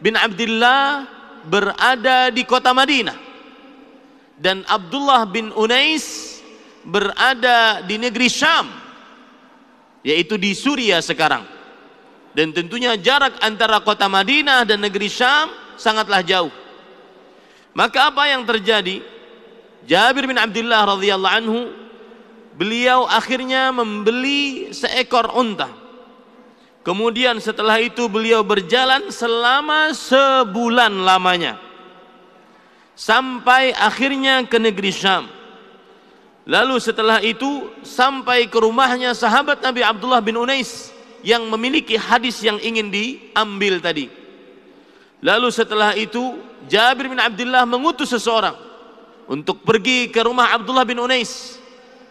bin Abdullah berada di kota Madinah dan Abdullah bin Unais berada di negeri Syam, yaitu di Suriah sekarang. Dan tentunya jarak antara kota Madinah dan negeri Syam sangatlah jauh. Maka apa yang terjadi? Jabir bin Abdullah radhiyallahu anhu, beliau akhirnya membeli seekor unta. Kemudian setelah itu beliau berjalan selama sebulan lamanya sampai akhirnya ke negeri Syam. Lalu setelah itu sampai ke rumahnya sahabat Nabi Abdullah bin Unais yang memiliki hadis yang ingin diambil tadi. Lalu setelah itu Jabir bin Abdullah mengutus seseorang untuk pergi ke rumah Abdullah bin Unais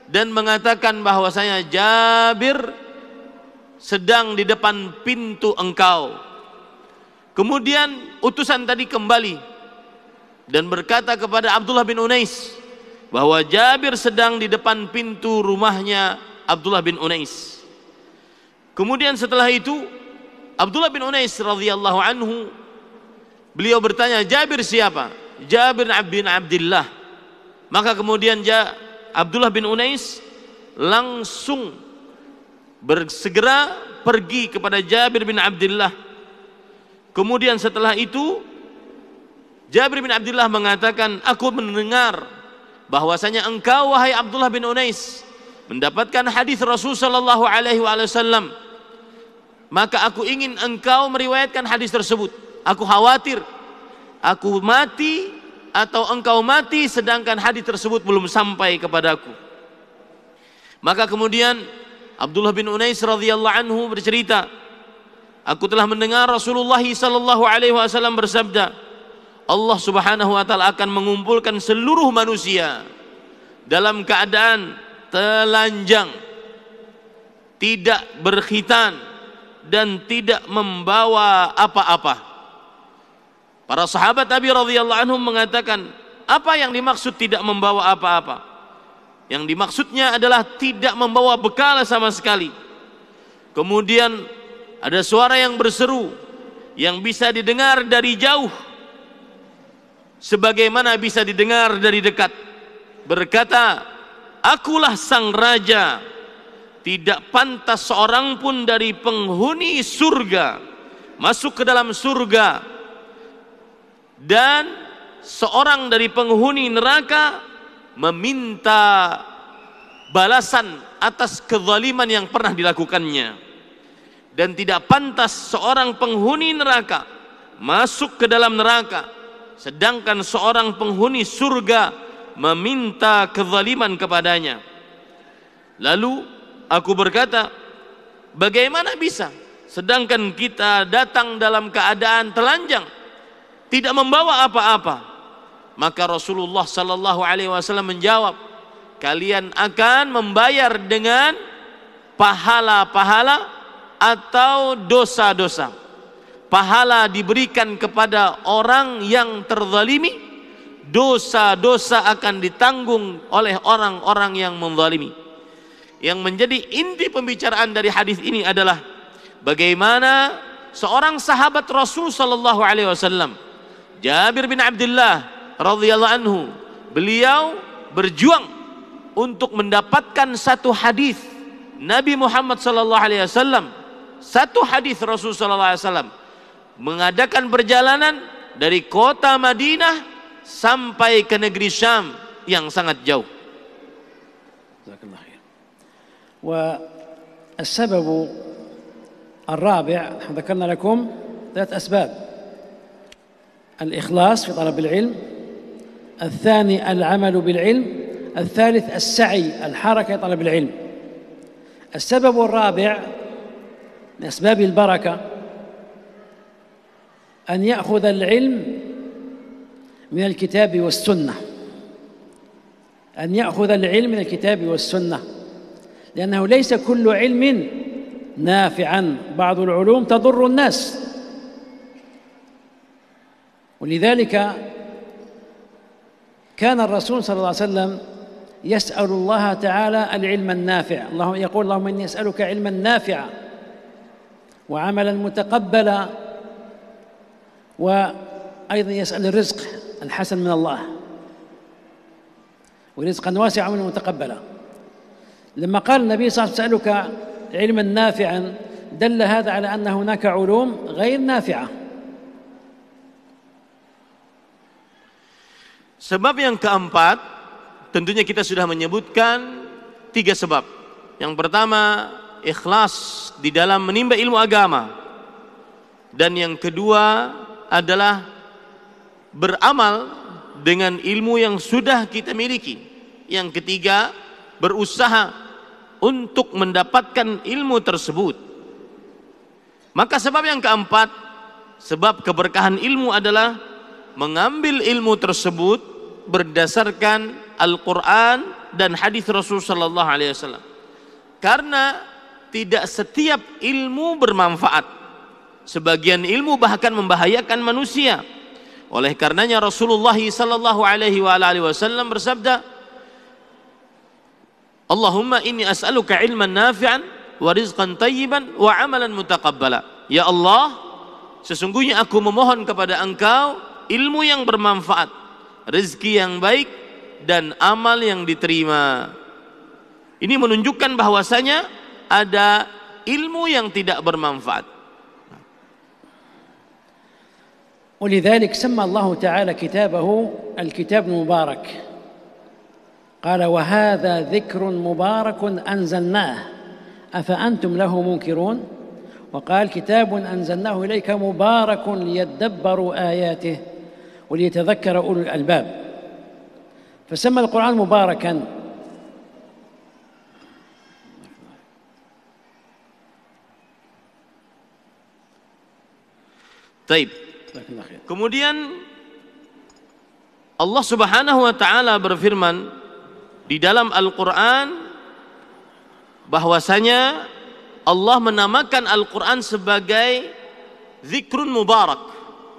dan mengatakan bahwasanya Jabir sedang di depan pintu engkau. Kemudian utusan tadi kembali dan berkata kepada Abdullah bin Unais bahwa Jabir sedang di depan pintu rumahnya Abdullah bin Unais. Kemudian setelah itu Abdullah bin Unais radhiyallahu anhu, beliau bertanya, Jabir siapa? Jabir bin Abdullah. Maka kemudian Abdullah bin Unais langsung bersegera pergi kepada Jabir bin Abdullah. Kemudian setelah itu Jabir bin Abdullah mengatakan, aku mendengar bahwasanya engkau wahai Abdullah bin Unais mendapatkan hadis Rasul sallallahu alaihi wasallam, maka aku ingin engkau meriwayatkan hadis tersebut. Aku khawatir aku mati atau engkau mati sedangkan hadis tersebut belum sampai kepadaku. Maka kemudian Abdullah bin Unais radhiyallahu anhu bercerita, aku telah mendengar Rasulullah sallallahu alaihi wasallam bersabda, Allah Subhanahu wa taala akan mengumpulkan seluruh manusia dalam keadaan telanjang, tidak berkhitan dan tidak membawa apa-apa. Para sahabat Nabi radhiyallahu anhum mengatakan, apa yang dimaksud tidak membawa apa-apa? Yang dimaksudnya adalah tidak membawa bekal sama sekali. Kemudian ada suara yang berseru yang bisa didengar dari jauh sebagaimana bisa didengar dari dekat, berkata, akulah sang raja, tidak pantas seorang pun dari penghuni surga masuk ke dalam surga, dan seorang dari penghuni neraka meminta balasan atas kezaliman yang pernah dilakukannya. Dan tidak pantas seorang penghuni neraka masuk ke dalam neraka, sedangkan seorang penghuni surga meminta kezaliman kepadanya. Lalu aku berkata, bagaimana bisa sedangkan kita datang dalam keadaan telanjang, tidak membawa apa-apa? Maka Rasulullah sallallahu alaihi wasallam menjawab, kalian akan membayar dengan pahala-pahala atau dosa-dosa. Pahala diberikan kepada orang yang terzalimi, dosa-dosa akan ditanggung oleh orang-orang yang menzalimi. Yang menjadi inti pembicaraan dari hadis ini adalah bagaimana seorang sahabat Rasul sallallahu alaihi wasallam, Jabir bin Abdullah radhiyallahu anhu, beliau berjuang untuk mendapatkan satu hadis Nabi Muhammad sallallahu alaihi wasallam, satu hadis Rasul sallallahu alaihi wasallam, mengadakan perjalanan dari kota Madinah sampai ke negeri Syam yang sangat jauh. والسبب الرابع ذكرنا لكم 3 أسباب: الإخلاص في طلب العلم، الثاني العمل بالعلم، الثالث السعي الحركة طلب العلم. السبب الرابع من أسباب البركة أن يأخذ العلم من الكتاب والسنة، أن يأخذ العلم من الكتاب والسنة، لأنه ليس كل علم نافعا، بعض العلوم تضر الناس. ولذلك كان الرسول صلى الله عليه وسلم يسأل الله تعالى العلم النافع، اللهم يقول اللهم إني أسألك علما نافعا وعملا متقبلا، وأيضا يسأل الرزق الحسن من الله ورزقا واسعا متقبلا. لما قال النبي صلى الله عليه وسلم أسألك علما نافعا دل هذا على أن هناك علوم غير نافعة. Sebab yang keempat, tentunya kita sudah menyebutkan 3 sebab. Yang pertama, ikhlas di dalam menimba ilmu agama. Dan yang kedua adalah beramal dengan ilmu yang sudah kita miliki. Yang ketiga, berusaha untuk mendapatkan ilmu tersebut. Maka sebab yang keempat, sebab keberkahan ilmu adalah mengambil ilmu tersebut berdasarkan Al-Quran dan hadis Rasul sallallahu alaihi wasallam. Karena tidak setiap ilmu bermanfaat. Sebagian ilmu bahkan membahayakan manusia. Oleh karenanya Rasulullah sallallahu alaihi wasallam bersabda, Allahumma inni as'aluka ilman nafi'an wa rizqan tayyiban wa amalan mutaqabbala. Ya Allah, sesungguhnya aku memohon kepada Engkau ilmu yang bermanfaat, rezeki yang baik, dan amal yang diterima. Ini menunjukkan bahwasanya ada ilmu yang tidak bermanfaat. ولذلك سمى الله تعالى كتابه الكتاب المبارك، قال وهذا ذكر مبارك أنزلناه أفأنتم له منكرون، وقال كتاب أنزلناه إليك مبارك ليدبروا آياته وليتذكر أولو الألباب. فسمى القرآن مباركا. طيب. Kemudian Allah Subhanahu wa taala berfirman di dalam Al-Qur'an bahwasanya Allah menamakan Al-Qur'an sebagai zikrun mubarak,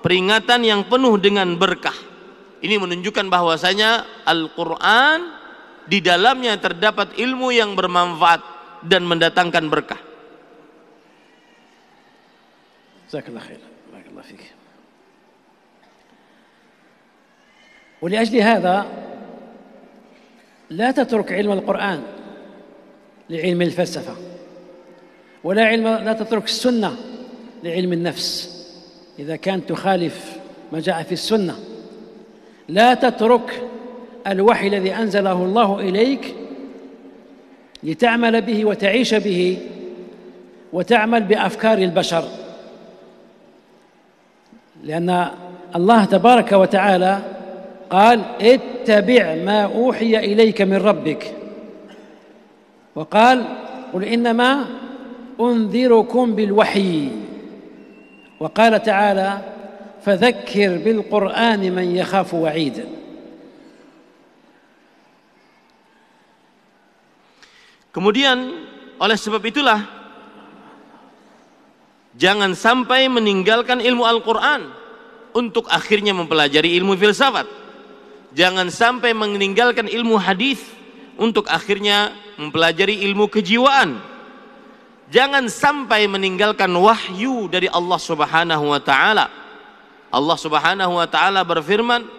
peringatan yang penuh dengan berkah. Ini menunjukkan bahwasanya Al-Qur'an di dalamnya terdapat ilmu yang bermanfaat dan mendatangkan berkah. Jazakallahu khairan. Barakallahu fiik. ولأجل هذا لا تترك علم القرآن لعلم الفلسفة، لا تترك السنة لعلم النفس إذا كانت تخالف ما جاء في السنة. لا تترك الوحي الذي أنزله الله إليك لتعمل به وتعيش به وتعمل بأفكار البشر، لأن الله تبارك وتعالى قال اتبع ما أوحي إليك من ربك، وقال قل إنما أنذركم بالوحي، وقال تعالى فذكر بالقرآن من يخاف وعيد. Kemudian oleh sebab itulah jangan sampai meninggalkan ilmu Al-Quran untuk akhirnya mempelajari ilmu filsafat. Jangan sampai meninggalkan ilmu hadis untuk akhirnya mempelajari ilmu kejiwaan. Jangan sampai meninggalkan wahyu dari Allah Subhanahu wa taala. Allah Subhanahu wa taala berfirman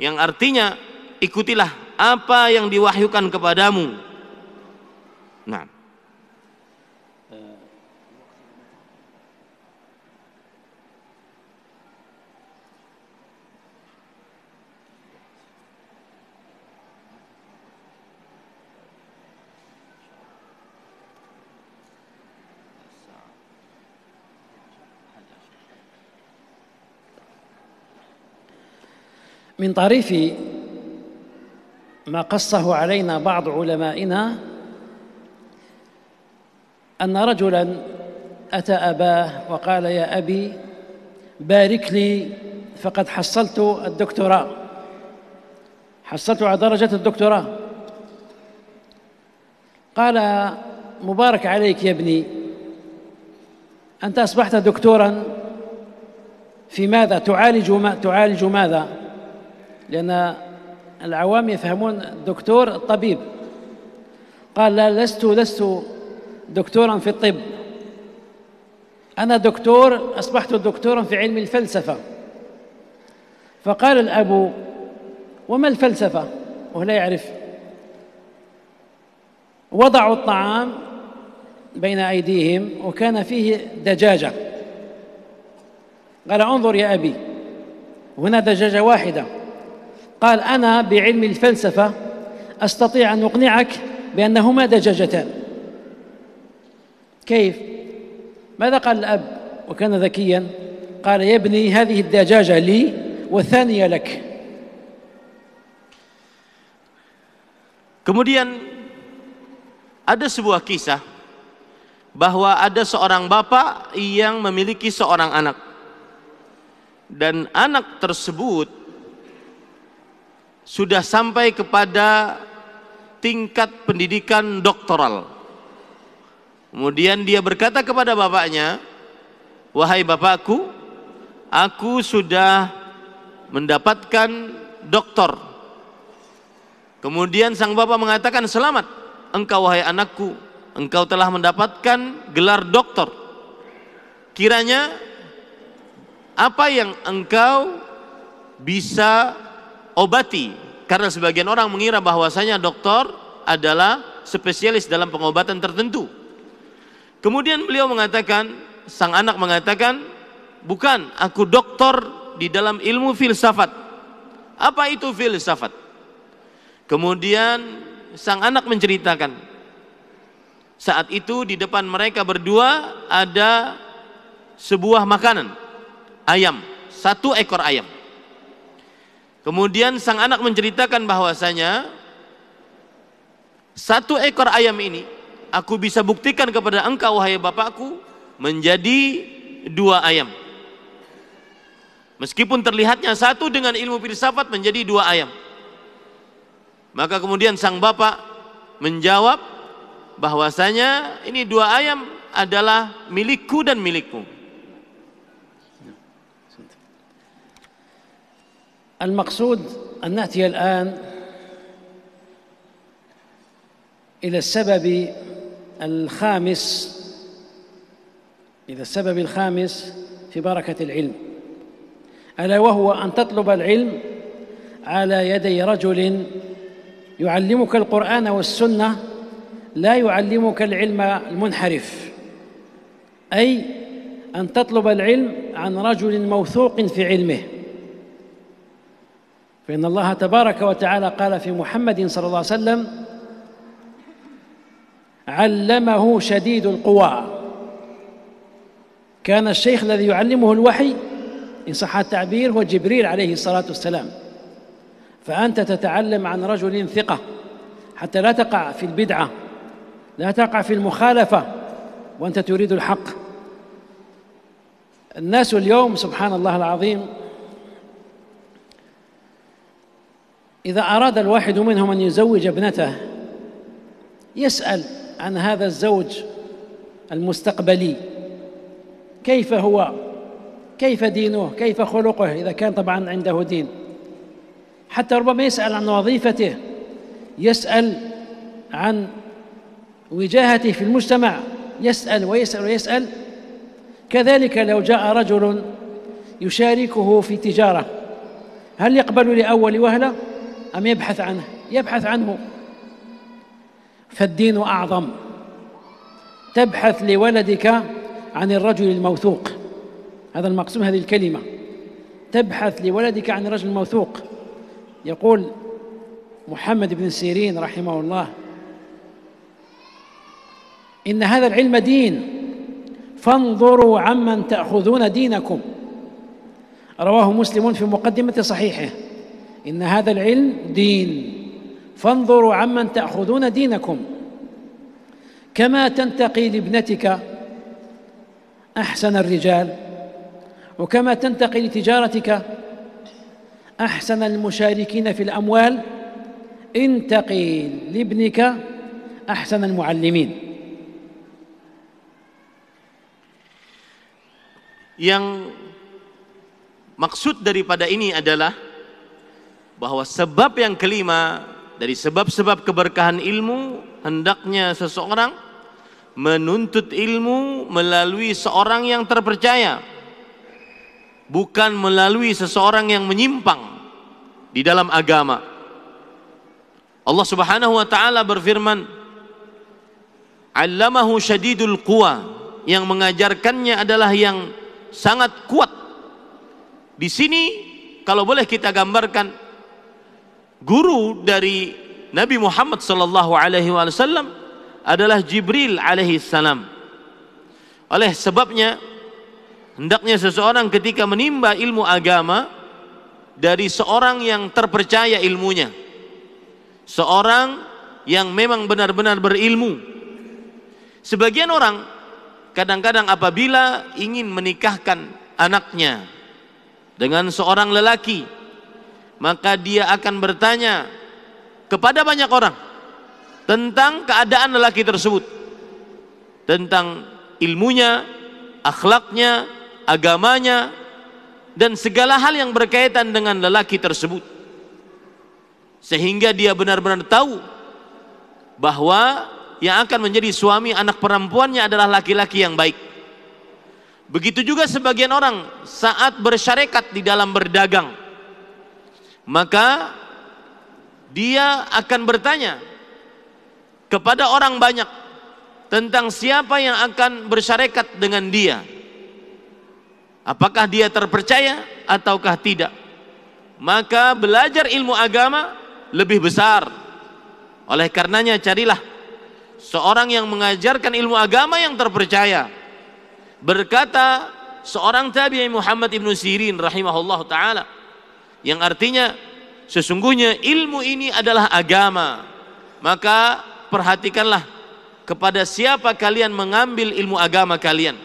yang artinya ikutilah apa yang diwahyukan kepadamu. Nah, من طريف ما قصه علينا بعض علمائنا أن رجلا أتى أباه وقال يا أبي بارك لي فقد حصلت الدكتوراه، حصلت على درجة الدكتوراه. قال مبارك عليك يا ابني، أنت أصبحت دكتورا في ماذا؟ تعالج ماذا؟ لأن العوام يفهمون الدكتور الطبيب. قال لا، لست دكتورا في الطب، أنا دكتور، أصبحت دكتورا في علم الفلسفة. فقال الأب وما الفلسفة؟ وهو لا يعرف. وضعوا الطعام بين أيديهم وكان فيه دجاجة. قال انظر يا أبي، هنا دجاجة واحدة. قال أنا بعلم الفلسفة أستطيع أن أقنعك بأنهما دجاجتان. كيف؟ ماذا قال الأب وكان ذكيا؟ قال يا ابني هذه الدجاجة لي والثانية لك. Kemudian ada sebuah kisah bahwa ada seorang bapak yang memiliki seorang anak, dan anak tersebut sudah sampai kepada tingkat pendidikan doktoral. Kemudian dia berkata kepada bapaknya, "Wahai bapakku, aku sudah mendapatkan doktor." Kemudian sang bapak mengatakan, "Selamat engkau wahai anakku, engkau telah mendapatkan gelar doktor. Kiranya apa yang engkau bisa obati?" Karena sebagian orang mengira bahwasanya dokter adalah spesialis dalam pengobatan tertentu. Kemudian beliau mengatakan, sang anak mengatakan, "Bukan, aku doktor di dalam ilmu filsafat." Apa itu filsafat? Kemudian sang anak menceritakan, saat itu di depan mereka berdua ada sebuah makanan, ayam, 1 ekor ayam. Kemudian sang anak menceritakan bahwasanya 1 ekor ayam ini aku bisa buktikan kepada engkau wahai bapakku menjadi 2 ayam. Meskipun terlihatnya 1 dengan ilmu filsafat menjadi 2 ayam. Maka kemudian sang bapak menjawab bahwasanya ini 2 ayam adalah milikku dan milikmu. المقصود أن نأتي الآن إلى السبب الخامس في بركة العلم، ألا وهو أن تطلب العلم على يدي رجل يعلمك القرآن والسنة، لا يعلمك العلم المنحرف، أي أن تطلب العلم عن رجل موثوق في علمه. فإن الله تبارك وتعالى قال في محمد صلى الله عليه وسلم: علمه شديد القوى. كان الشيخ الذي يعلمه الوحي إن صح التعبير هو جبريل عليه الصلاة والسلام. فأنت تتعلم عن رجل ثقة حتى لا تقع في البدعة، لا تقع في المخالفة وأنت تريد الحق. الناس اليوم سبحان الله العظيم إذا أراد الواحد منهم أن يزوج ابنته يسأل عن هذا الزوج المستقبلي، كيف هو، كيف دينه، كيف خلقه، إذا كان طبعا عنده دين. حتى ربما يسأل عن وظيفته، يسأل عن وجاهته في المجتمع، يسأل ويسأل ويسأل. كذلك لو جاء رجل يشاركه في تجارة، هل يقبل لأول وهلة أم يبحث عنه؟ يبحث عنه. فالدين أعظم. تبحث لولدك عن الرجل الموثوق، هذا المقصود هذه الكلمة، تبحث لولدك عن الرجل الموثوق. يقول محمد بن سيرين رحمه الله: إن هذا العلم دين فانظروا عمن تأخذون دينكم. رواه مسلم في مقدمة صحيحه: إن هذا العلم دين فانظروا عمن تأخذون دينكم. كما تنتقي لابنتك أحسن الرجال، وكما تنتقي لتجارتك أحسن المشاركين في الأموال، انتقي لابنك أحسن المعلمين. Yang maksud daripada ini adalah bahwa sebab yang kelima dari sebab-sebab keberkahan ilmu, hendaknya seseorang menuntut ilmu melalui seorang yang terpercaya, bukan melalui seseorang yang menyimpang di dalam agama. Allah Subhanahu wa taala berfirman, "Allamahu syadidul quwa", yang mengajarkannya adalah yang sangat kuat. Di sini kalau boleh kita gambarkan, guru dari Nabi Muhammad sallallahu alaihi wasallam adalah Jibril alaihi salam. Oleh sebabnya hendaknya seseorang ketika menimba ilmu agama dari seorang yang terpercaya ilmunya, seorang yang memang benar-benar berilmu. Sebagian orang kadang-kadang apabila ingin menikahkan anaknya dengan seorang lelaki, maka dia akan bertanya kepada banyak orang tentang keadaan lelaki tersebut, tentang ilmunya, akhlaknya, agamanya, dan segala hal yang berkaitan dengan lelaki tersebut, sehingga dia benar-benar tahu bahwa yang akan menjadi suami anak perempuannya adalah laki-laki yang baik. Begitu juga sebagian orang saat bersyarekat di dalam berdagang, maka dia akan bertanya kepada orang banyak tentang siapa yang akan bersyarekat dengan dia, apakah dia terpercaya ataukah tidak. Maka belajar ilmu agama lebih besar. Oleh karenanya carilah seorang yang mengajarkan ilmu agama yang terpercaya. Berkata seorang tabi'i Muhammad ibn Sirin rahimahullah ta'ala, yang artinya sesungguhnya ilmu ini adalah agama, maka perhatikanlah kepada siapa kalian mengambil ilmu agama kalian.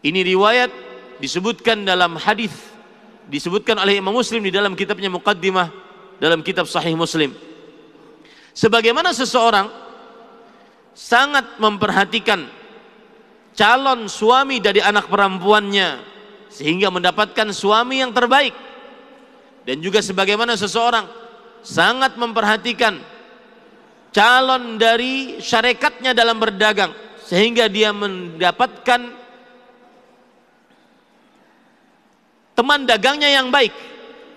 Ini riwayat disebutkan dalam hadis, disebutkan oleh Imam Muslim di dalam kitabnya Muqaddimah dalam kitab Sahih Muslim. Sebagaimana seseorang sangat memperhatikan calon suami dari anak perempuannya sehingga mendapatkan suami yang terbaik, dan juga sebagaimana seseorang sangat memperhatikan calon dari syariatnya dalam berdagang sehingga dia mendapatkan teman dagangnya yang baik,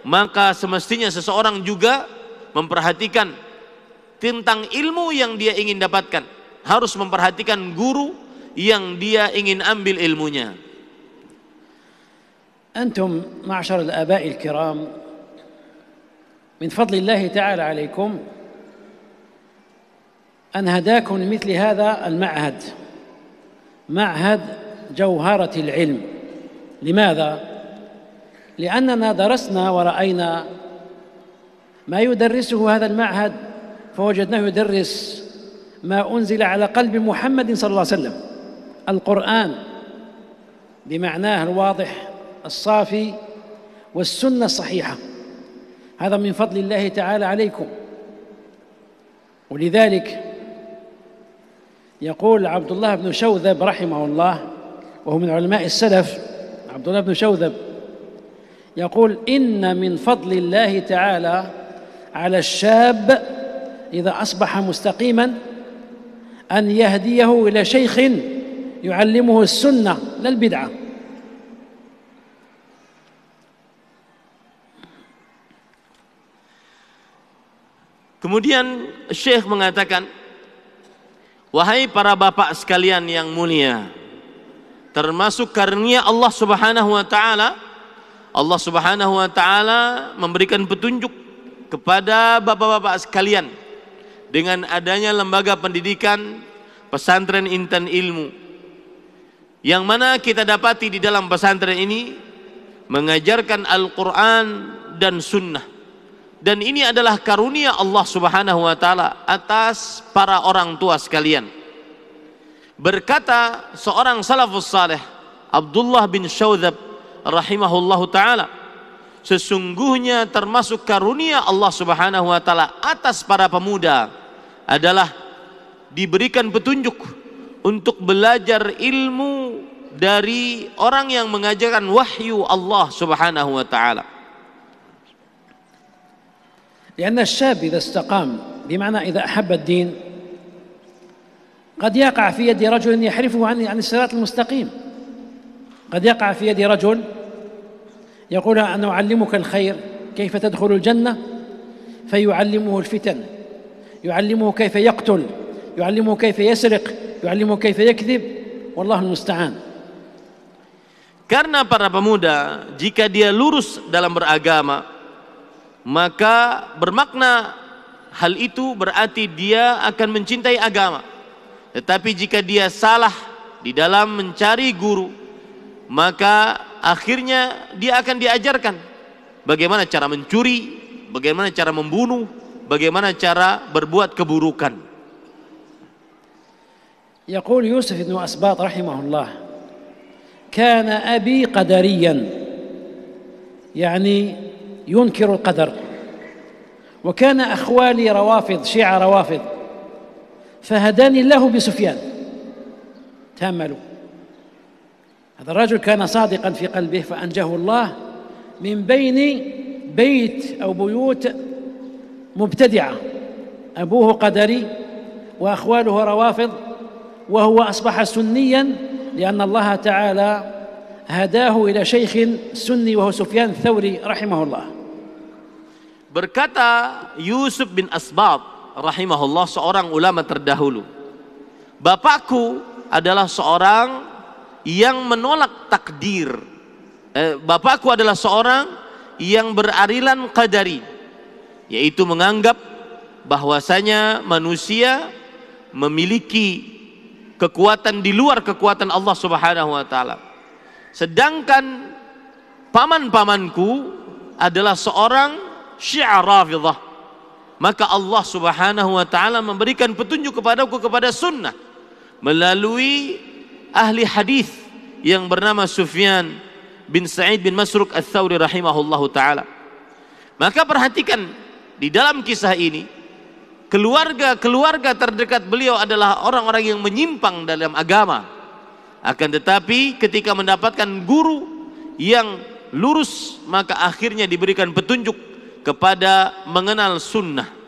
maka semestinya seseorang juga memperhatikan tentang ilmu yang dia ingin dapatkan, harus memperhatikan guru yang dia ingin ambil ilmunya. أنتم معشر الآباء الكرام من فضل الله تعالى عليكم أن هداكم لمثل هذا المعهد، معهد جوهرة العلم. لماذا؟ لأننا درسنا ورأينا ما يدرسه هذا المعهد، فوجدناه يدرس ما أنزل على قلب محمد صلى الله عليه وسلم، القرآن بمعناه الواضح الصافي والسنة الصحيحة. هذا من فضل الله تعالى عليكم. ولذلك يقول عبد الله بن شوذب رحمه الله، وهو من علماء السلف، عبد الله بن شوذب يقول: إن من فضل الله تعالى على الشاب إذا أصبح مستقيما أن يهديه إلى شيخ يعلمه السنة لا البدعة. Kemudian Syekh mengatakan, wahai para bapak sekalian yang mulia, termasuk karunia Allah Subhanahu wa taala, Allah Subhanahu wa taala memberikan petunjuk kepada bapak-bapak sekalian dengan adanya lembaga pendidikan pesantren Intan Ilmu, yang mana kita dapati di dalam pesantren ini mengajarkan Al-Quran dan Sunnah. Dan ini adalah karunia Allah Subhanahu wa taala atas para orang tua sekalian. Berkata seorang salafus saleh, Abdullah bin Syaudzab rahimahullahu taala, sesungguhnya termasuk karunia Allah Subhanahu wa taala atas para pemuda adalah diberikan petunjuk untuk belajar ilmu dari orang yang mengajarkan wahyu Allah Subhanahu wa taala. لأن الشاب إذا استقام، بمعنى إذا أحب الدين، قد يقع في يد رجل يحرفه عن الصراط المستقيم. قد يقع في يد رجل يقول: أنا أعلمك الخير كيف تدخل الجنة، فيعلمه الفتن، يعلمه كيف يقتل، يعلمه كيف يسرق، يعلمه كيف يكذب، والله المستعان. Karena para pemuda jika dia lurus dalam beragama, maka bermakna hal itu berarti dia akan mencintai agama. Tetapi jika dia salah di dalam mencari guru, maka akhirnya dia akan diajarkan bagaimana cara mencuri, bagaimana cara membunuh, bagaimana cara berbuat keburukan. يقول يوسف بن أسباط رحمه الله: كان أبي قدريا، يعني ينكر القدر، وكان أخوالي روافض، شيعة روافض، فهداني الله بسفيان. تأملوا، هذا الرجل كان صادقا في قلبه فأنجاه الله من بين بيت أو بيوت مبتدعة، أبوه قدري وأخواله روافض، وهو أصبح سنيا لأن الله تعالى هداه إلى شيخ سني وهو سفيان الثوري رحمه الله. Berkata Yusuf bin Asbab rahimahullah, seorang ulama terdahulu, bapakku adalah seorang yang menolak takdir. Bapakku adalah seorang yang berarilan qadari, yaitu menganggap bahwasanya manusia memiliki kekuatan di luar kekuatan Allah Subhanahu wa taala. Sedangkan paman-pamanku adalah seorang Syiah Rafidah. Maka Allah Subhanahu wa taala memberikan petunjuk kepadaku kepada sunnah melalui ahli hadis yang bernama Sufyan bin Sa'id bin Masruq Ats-Tsauri rahimahullahu taala. Maka perhatikan di dalam kisah ini, keluarga terdekat beliau adalah orang-orang yang menyimpang dalam agama. Akan tetapi ketika mendapatkan guru yang lurus, maka akhirnya diberikan petunjuk kepada mengenal sunnah.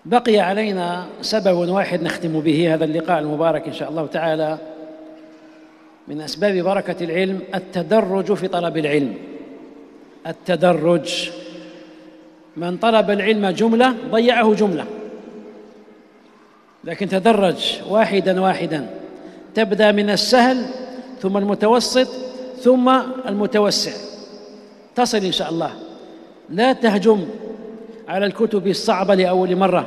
بقي علينا سبب واحد نختم به هذا اللقاء المبارك إن شاء الله تعالى من أسباب بركة العلم: التدرج في طلب العلم. التدرج، من طلب العلم جملة ضيعه جملة، لكن تدرج واحدا واحدا، تبدأ من السهل ثم المتوسط ثم المتوسع، تصل إن شاء الله. لا تهجم على الكتب الصعبة لأول مرة،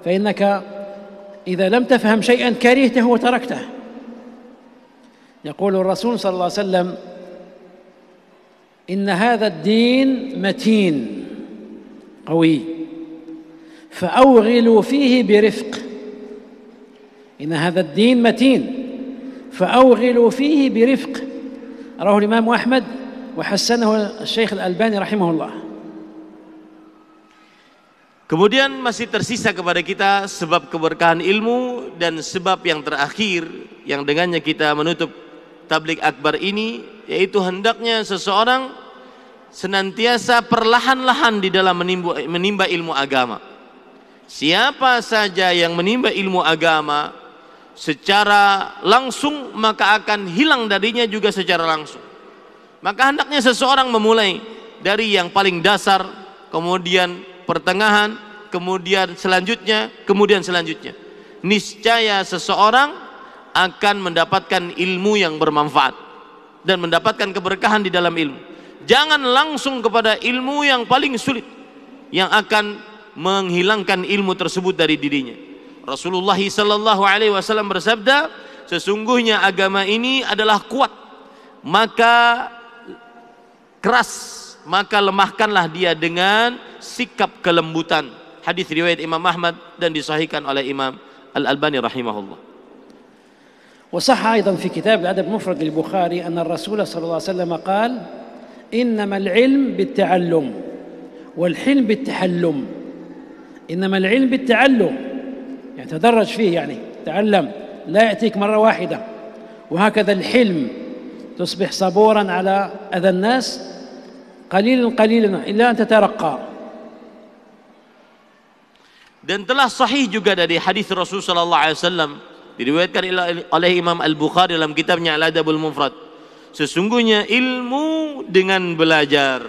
فإنك إذا لم تفهم شيئا كرهته وتركته. يقول الرسول صلى الله عليه وسلم: إن هذا الدين متين قوي فأوغلوا فيه برفق. إن هذا الدين متين فأوغلوا فيه برفق. رواه الإمام أحمد وحسنه الشيخ الألباني رحمه الله. Kemudian masih tersisa kepada kita sebab keberkahan ilmu, dan sebab yang terakhir yang dengannya kita menutup tabligh akbar ini, yaitu hendaknya seseorang senantiasa perlahan-lahan di dalam menimba ilmu agama. Siapa saja yang menimba ilmu agama secara langsung, maka akan hilang darinya juga secara langsung. Maka hendaknya seseorang memulai dari yang paling dasar, kemudian pertengahan, kemudian selanjutnya, niscaya seseorang akan mendapatkan ilmu yang bermanfaat dan mendapatkan keberkahan di dalam ilmu. Jangan langsung kepada ilmu yang paling sulit yang akan menghilangkan ilmu tersebut dari dirinya. Rasulullah sallallahu alaihi wasallam bersabda, sesungguhnya agama ini adalah kuat, maka keras, maka lemahkanlah dia dengan sikap kelembutan. Hadis riwayat Imam Ahmad dan disahihkan oleh Imam Al-Albani rahimahullah. وصح أيضا في كتاب الأدب المفرد للبخاري أن الرسول صلى الله عليه وسلم قال: إنما العلم بالتعلم والحلم بالتحلم. إنما العلم بالتعلم، يعني تدرج فيه، يعني تعلم، لا يأتيك مرة واحدة. وهكذا الحلم، تصبح صبورا على أذى الناس قليلا قليلا إلا أن تترقى. Dan telah sahih juga dari hadis Rasul sallallahu alaihi wasallam, diriwayatkan oleh Imam Al-Bukhari dalam kitabnya Al-Adabul Mufrad, sesungguhnya ilmu dengan belajar,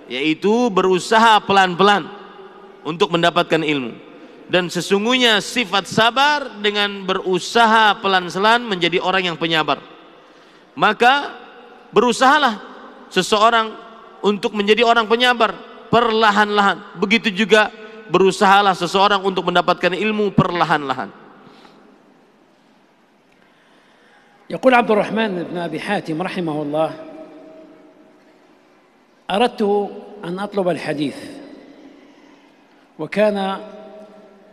yaitu berusaha pelan-pelan untuk mendapatkan ilmu, dan sesungguhnya sifat sabar dengan berusaha pelan-pelan menjadi orang yang penyabar. Maka berusahalah seseorang untuk menjadi orang penyabar perlahan-lahan. Begitu juga berusahalah seseorang untuk mendapatkan ilmu perlahan-lahan. يقول عبد الرحمن بن أبي حاتم رحمه الله: أردت أن أطلب الحديث، وكان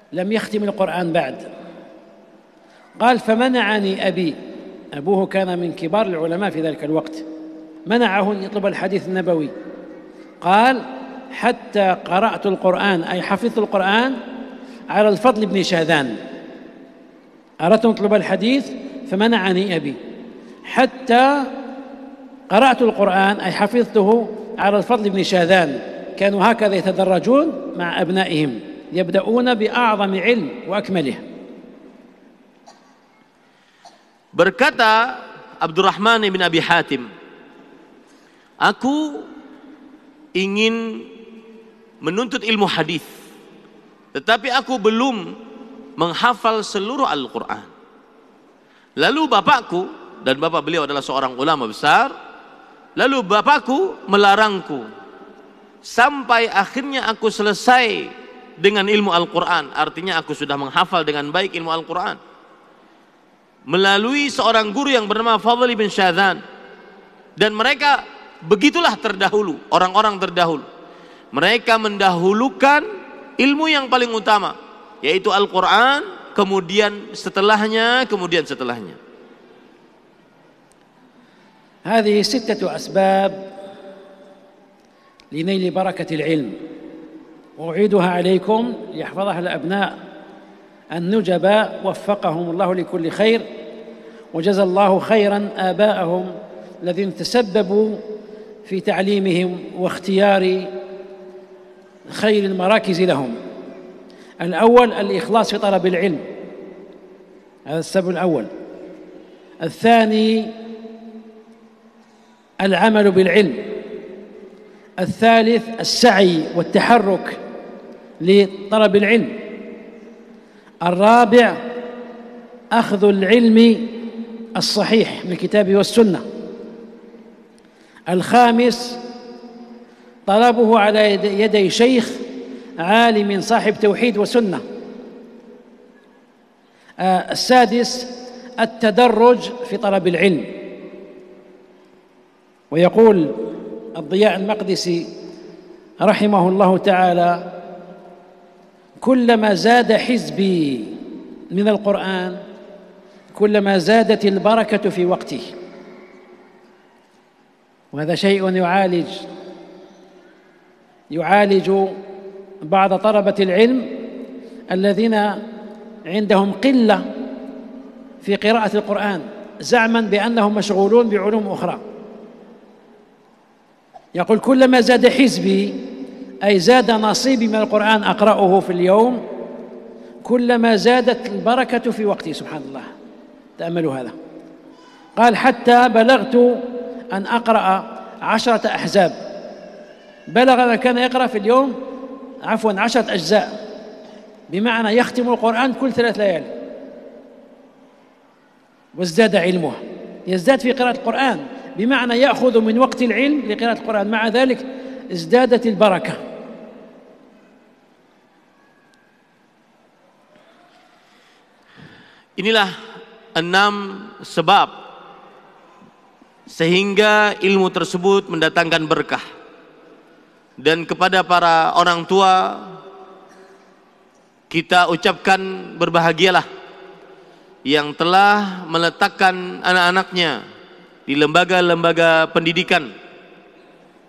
لم يختم القرآن بعد، قال فمنعني أبي، أبوه كان من كبار العلماء في ذلك الوقت، منعه أن يطلب الحديث النبوي. قال حتى قرأت القرآن، أي حفظت القرآن على الفضل بن شاذان. أردت أن أطلب الحديث فمنعني أبي، حتى قرأت القرآن أي حفظته على الفضل بن شاذان. كانوا هكذا يتدرجون مع أبنائهم، يبدأون بأعظم علم وأكمله. Berkata Abdurrahman bin Abi Hatim, aku ingin menuntut ilmu hadis, tetapi aku belum menghafal seluruh Al-Quran. Lalu bapakku, dan bapak beliau adalah seorang ulama besar, lalu bapakku melarangku sampai akhirnya aku selesai dengan ilmu Al-Quran. Artinya aku sudah menghafal dengan baik ilmu Al-Quran melalui seorang guru yang bernama Fadl bin Syadzan. Dan mereka begitulah terdahulu, orang-orang terdahulu. Mereka mendahulukan ilmu yang paling utama, yaitu Al-Quran, kemudian setelahnya. هذه 6 أسباب لنيل بركة العلم، وأعيدها عليكم ليحفظها الأبناء النجباء وفقهم الله لكل خير، وجزى الله خيرا آباءهم الذين تسببوا في تعليمهم واختيار خير المراكز لهم. الأول الإخلاص في طلب العلم، هذا السبب الأول. الثاني العمل بالعلم. الثالث السعي والتحرك لطلب العلم. الرابع أخذ العلم الصحيح من الكتاب والسنة. الخامس طلبه على يدي شيخ عالم صاحب توحيد وسنة. السادس التدرج في طلب العلم. ويقول الضياء المقدسي رحمه الله تعالى: كلما زاد حزبي من القرآن كلما زادت البركة في وقته. وهذا شيء يعالج بعض طلبة العلم الذين عندهم قلة في قراءة القرآن، زعما بأنهم مشغولون بعلوم أخرى. يقول كلما زاد حزبي، أي زاد نصيبي من القرآن أقرأه في اليوم، كلما زادت البركة في وقتي. سبحان الله، تأملوا هذا. قال حتى بلغت أن أقرأ 10 أحزاب. بلغ أن كان يقرأ في اليوم 10 أجزاء، بمعنى يختم القرآن كل 3 ليالي. وازداد علمه، يزداد في قراءة القرآن، بمعنى يأخذ من وقت العلم لقراءة القرآن، مع ذلك ازدادت البركة. Inilah 6 sebab sehingga ilmu tersebut mendatangkan berkah. Dan kepada para orang tua kita ucapkan berbahagialah yang telah meletakkan anak-anaknya di lembaga-lembaga pendidikan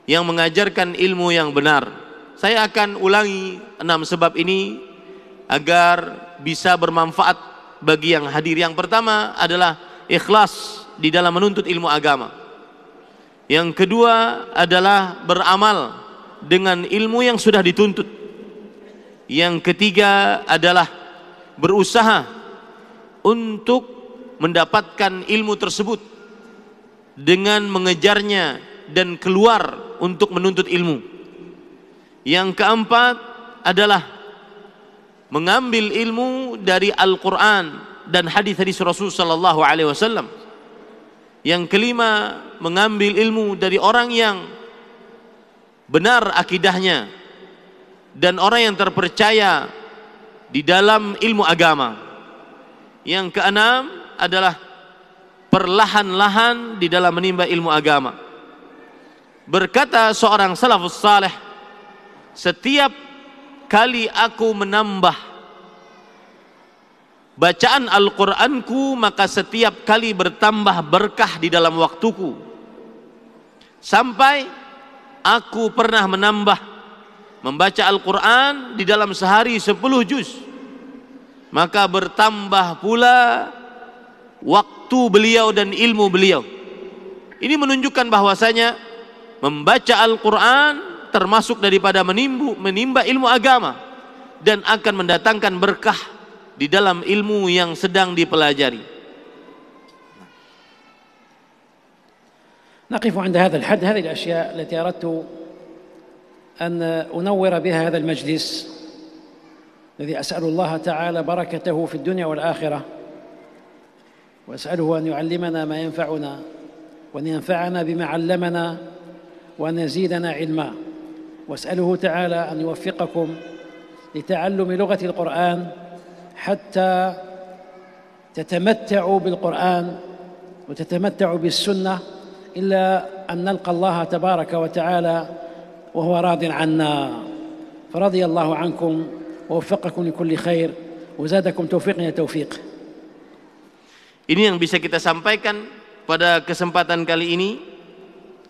yang mengajarkan ilmu yang benar. Saya akan ulangi 6 sebab ini agar bisa bermanfaat bagi yang hadir. Yang pertama adalah ikhlas di dalam menuntut ilmu agama. Yang kedua adalah beramal dengan ilmu yang sudah dituntut. Yang ketiga adalah berusaha untuk mendapatkan ilmu tersebut dengan mengejarnya dan keluar untuk menuntut ilmu. Yang keempat adalah mengambil ilmu dari Al-Quran dan hadis-hadis Rasul sallallahu alaihi wasallam. Yang kelima, mengambil ilmu dari orang yang benar akidahnya dan orang yang terpercaya di dalam ilmu agama. Yang keenam adalah perlahan-lahan di dalam menimba ilmu agama. Berkata seorang salafus saleh, setiap kali aku menambah bacaan Al-Qur'anku, maka setiap kali bertambah berkah di dalam waktuku, sampai aku pernah menambah membaca Al-Qur'an di dalam sehari 10 juz, maka bertambah pula waktu beliau dan ilmu beliau. Ini menunjukkan bahwasanya membaca Al-Qur'an termasuk daripada menimba ilmu agama dan akan mendatangkan berkah di dalam ilmu yang sedang dipelajari. نقف عند هذا الحد. هذه الأشياء التي أردت أن أنور بها هذا المجلس الذي أسأل الله تعالى بركته في الدنيا والآخرة، وأسأله أن يعلمنا ما ينفعنا وأن ينفعنا بما علمنا وأن يزيدنا علما، وأسأله تعالى أن يوفقكم لتعلم لغة القرآن حتى تتمتعوا بالقرآن وتتمتعوا بالسنة، إلا أن نلقى الله تبارك وتعالى وهو راض عنا. فرضي الله عنكم ووفقكم لكل خير وزادكم توفيقا توفيق. Ini yang bisa kita sampaikan pada kesempatan kali ini.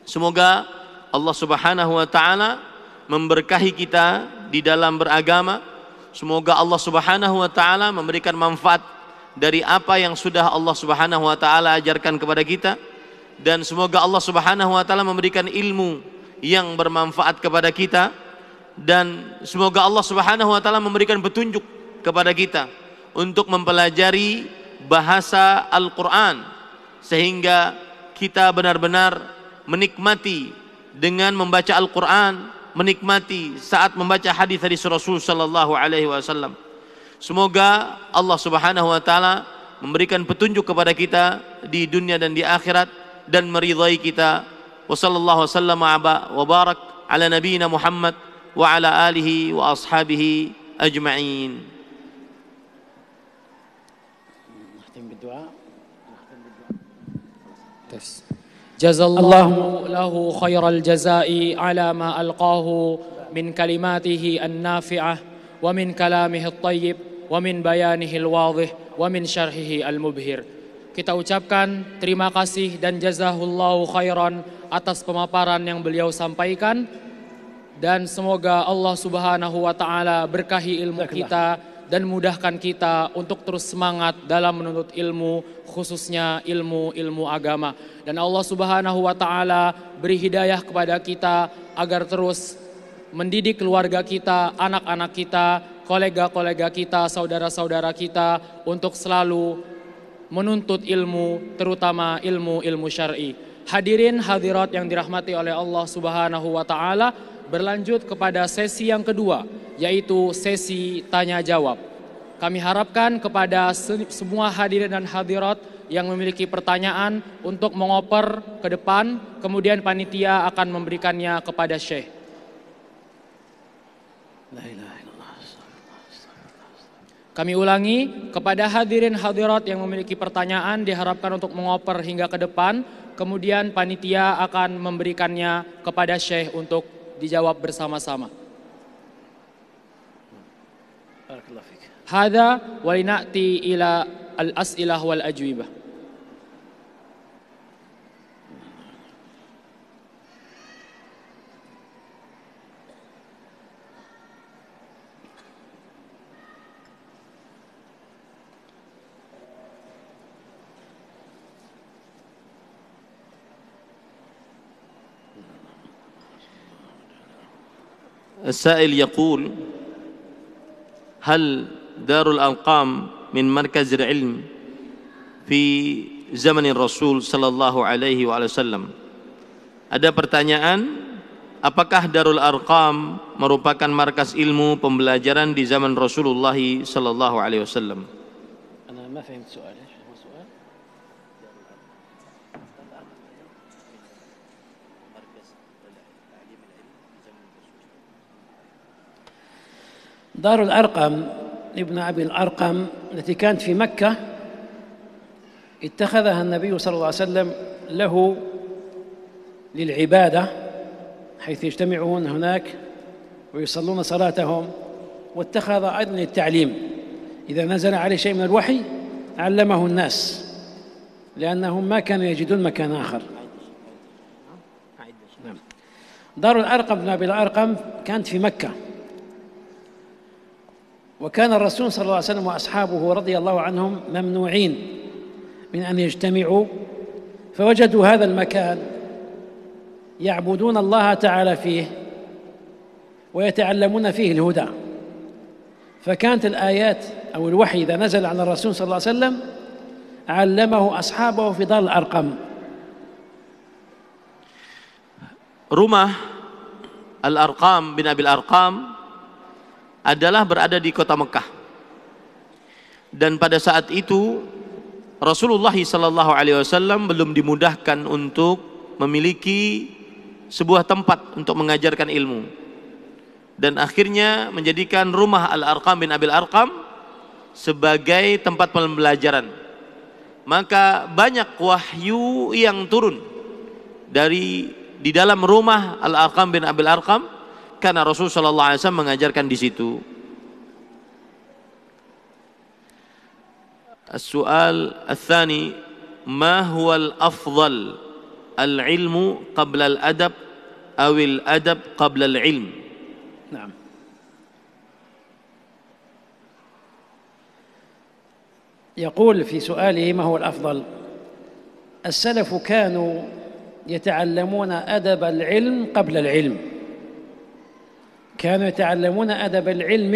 Semoga Allah Subhanahu wa taala memberkahi kita di dalam beragama. Semoga Allah Subhanahu wa taala memberikan manfaat dari apa yang sudah Allah Subhanahu wa taala ajarkan kepada kita, dan semoga Allah Subhanahu wa taala memberikan ilmu yang bermanfaat kepada kita, dan semoga Allah Subhanahu wa taala memberikan petunjuk kepada kita untuk mempelajari bahasa Al-Qur'an sehingga kita benar-benar menikmati dengan membaca Al-Qur'an, menikmati saat membaca hadis-hadis Rasul sallallahu alaihi wasallam. Semoga Allah Subhanahu wa taala memberikan petunjuk kepada kita di dunia dan di akhirat dan meridhai kita. Wassallallahu wasallam wa barak ala nabiyyina Muhammad wa ala alihi wa ashabihi ajma'in. Jazallahu lahu khairal jazai ala ma alqahu min kalimatihi an-nafi'ah wa min kalamihi at-tayyib wa min bayanihi al-wadih wa min syarhihi al-mubhir. Kita ucapkan terima kasih dan jazahullahu khairan atas pemaparan yang beliau sampaikan, dan semoga Allah Subhanahu wa taala berkahi ilmu kita dan mudahkan kita untuk terus semangat dalam menuntut ilmu, khususnya ilmu agama. Dan Allah Subhanahu wa taala beri hidayah kepada kita agar terus mendidik keluarga kita, anak-anak kita, kolega-kolega kita, saudara-saudara kita untuk selalu menuntut ilmu, terutama ilmu syar'i. Hadirin hadirat yang dirahmati oleh Allah Subhanahu wa taala, berlanjut kepada sesi yang kedua, yaitu sesi tanya jawab. Kami harapkan kepada semua hadirin dan hadirat yang memiliki pertanyaan untuk mengoper ke depan, kemudian panitia akan memberikannya kepada Syekh. Kami ulangi, kepada hadirin hadirat yang memiliki pertanyaan diharapkan untuk mengoper hingga ke depan, kemudian panitia akan memberikannya kepada Syekh untuk dijawab bersama-sama. Hadza wa lina'ti ila al-as'ilah wal ajwibah. السائل يقول: هل دار الأرقام من مركز العلم في زمن الرسول صلى الله عليه وسلم? Ada pertanyaan, apakah Darul Arqam merupakan markas ilmu pembelajaran di zaman Rasulullah sallallahu alaihi wasallam? Ana ma fahimت soal. دار الأرقم ابن أبي الأرقم التي كانت في مكة اتخذها النبي صلى الله عليه وسلم له للعبادة، حيث يجتمعون هناك ويصلون صلاتهم، واتخذ أيضا للتعليم. إذا نزل عليه شيء من الوحي علمه الناس، لأنهم ما كانوا يجدون مكان آخر. نعم. دار الأرقم بن أبي الأرقم كانت في مكة، وكان الرسول صلى الله عليه وسلم وأصحابه رضي الله عنهم ممنوعين من أن يجتمعوا، فوجدوا هذا المكان يعبدون الله تعالى فيه ويتعلمون فيه الهدى، فكانت الآيات أو الوحي إذا نزل على الرسول صلى الله عليه وسلم علمه أصحابه في دار الأرقم. Rumah Al-Arqam bin Abil Arqam adalah berada di kota Mekah, dan pada saat itu Rasulullah SAW belum dimudahkan untuk memiliki sebuah tempat untuk mengajarkan ilmu, dan akhirnya menjadikan rumah Al-Arqam bin Abil Arqam sebagai tempat pembelajaran. Maka banyak wahyu yang turun di dalam rumah Al-Arqam bin Abil Arqam karena Rasulullah SAW mengajarkan di situ. As-su'al ats-tsani, ma huwa al-afdal, al-ilmu qabla al-adab aw al-adab qabla al-ilm? نعم. يقول في سؤاله ما هو الأفضل، السلف كانوا يتعلمون أدب العلم قبل العلم، كانوا يتعلمون أدب العلم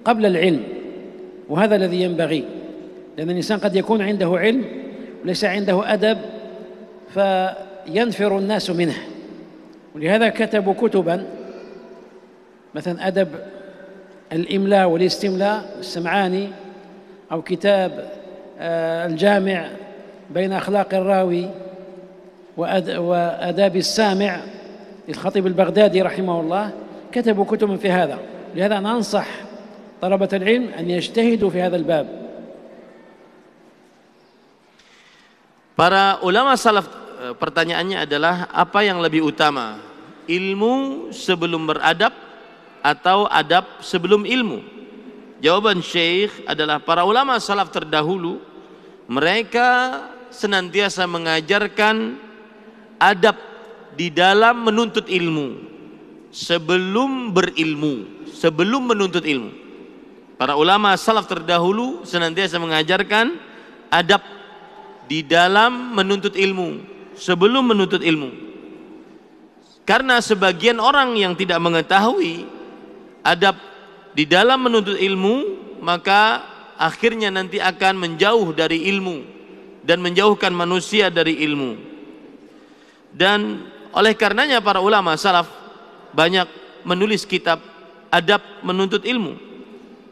قبل العلم، وهذا الذي ينبغي، لأن الإنسان قد يكون عنده علم وليس عنده أدب فينفر الناس منه، ولهذا كتبوا كتبا مثلا أدب الإملاء والاستملاء السمعاني، أو كتاب الجامع بين أخلاق الراوي وآداب السامع للخطيب البغدادي رحمه الله، كتبوا كتبا في هذا. لهذا ننصح طلبة العلم أن يجتهدوا في هذا الباب. Para ulama salaf, pertanyaannya adalah apa yang lebih utama, ilmu sebelum beradab atau adab sebelum ilmu? Jawaban Syekh adalah para ulama salaf terdahulu mereka senantiasa mengajarkan adab di dalam menuntut ilmu sebelum berilmu, sebelum menuntut ilmu. Para ulama salaf terdahulu senantiasa mengajarkan adab di dalam menuntut ilmu sebelum menuntut ilmu. Karena sebagian orang yang tidak mengetahui adab di dalam menuntut ilmu, maka akhirnya nanti akan menjauh dari ilmu dan menjauhkan manusia dari ilmu. Dan oleh karenanya para ulama salaf banyak menulis kitab adab menuntut ilmu.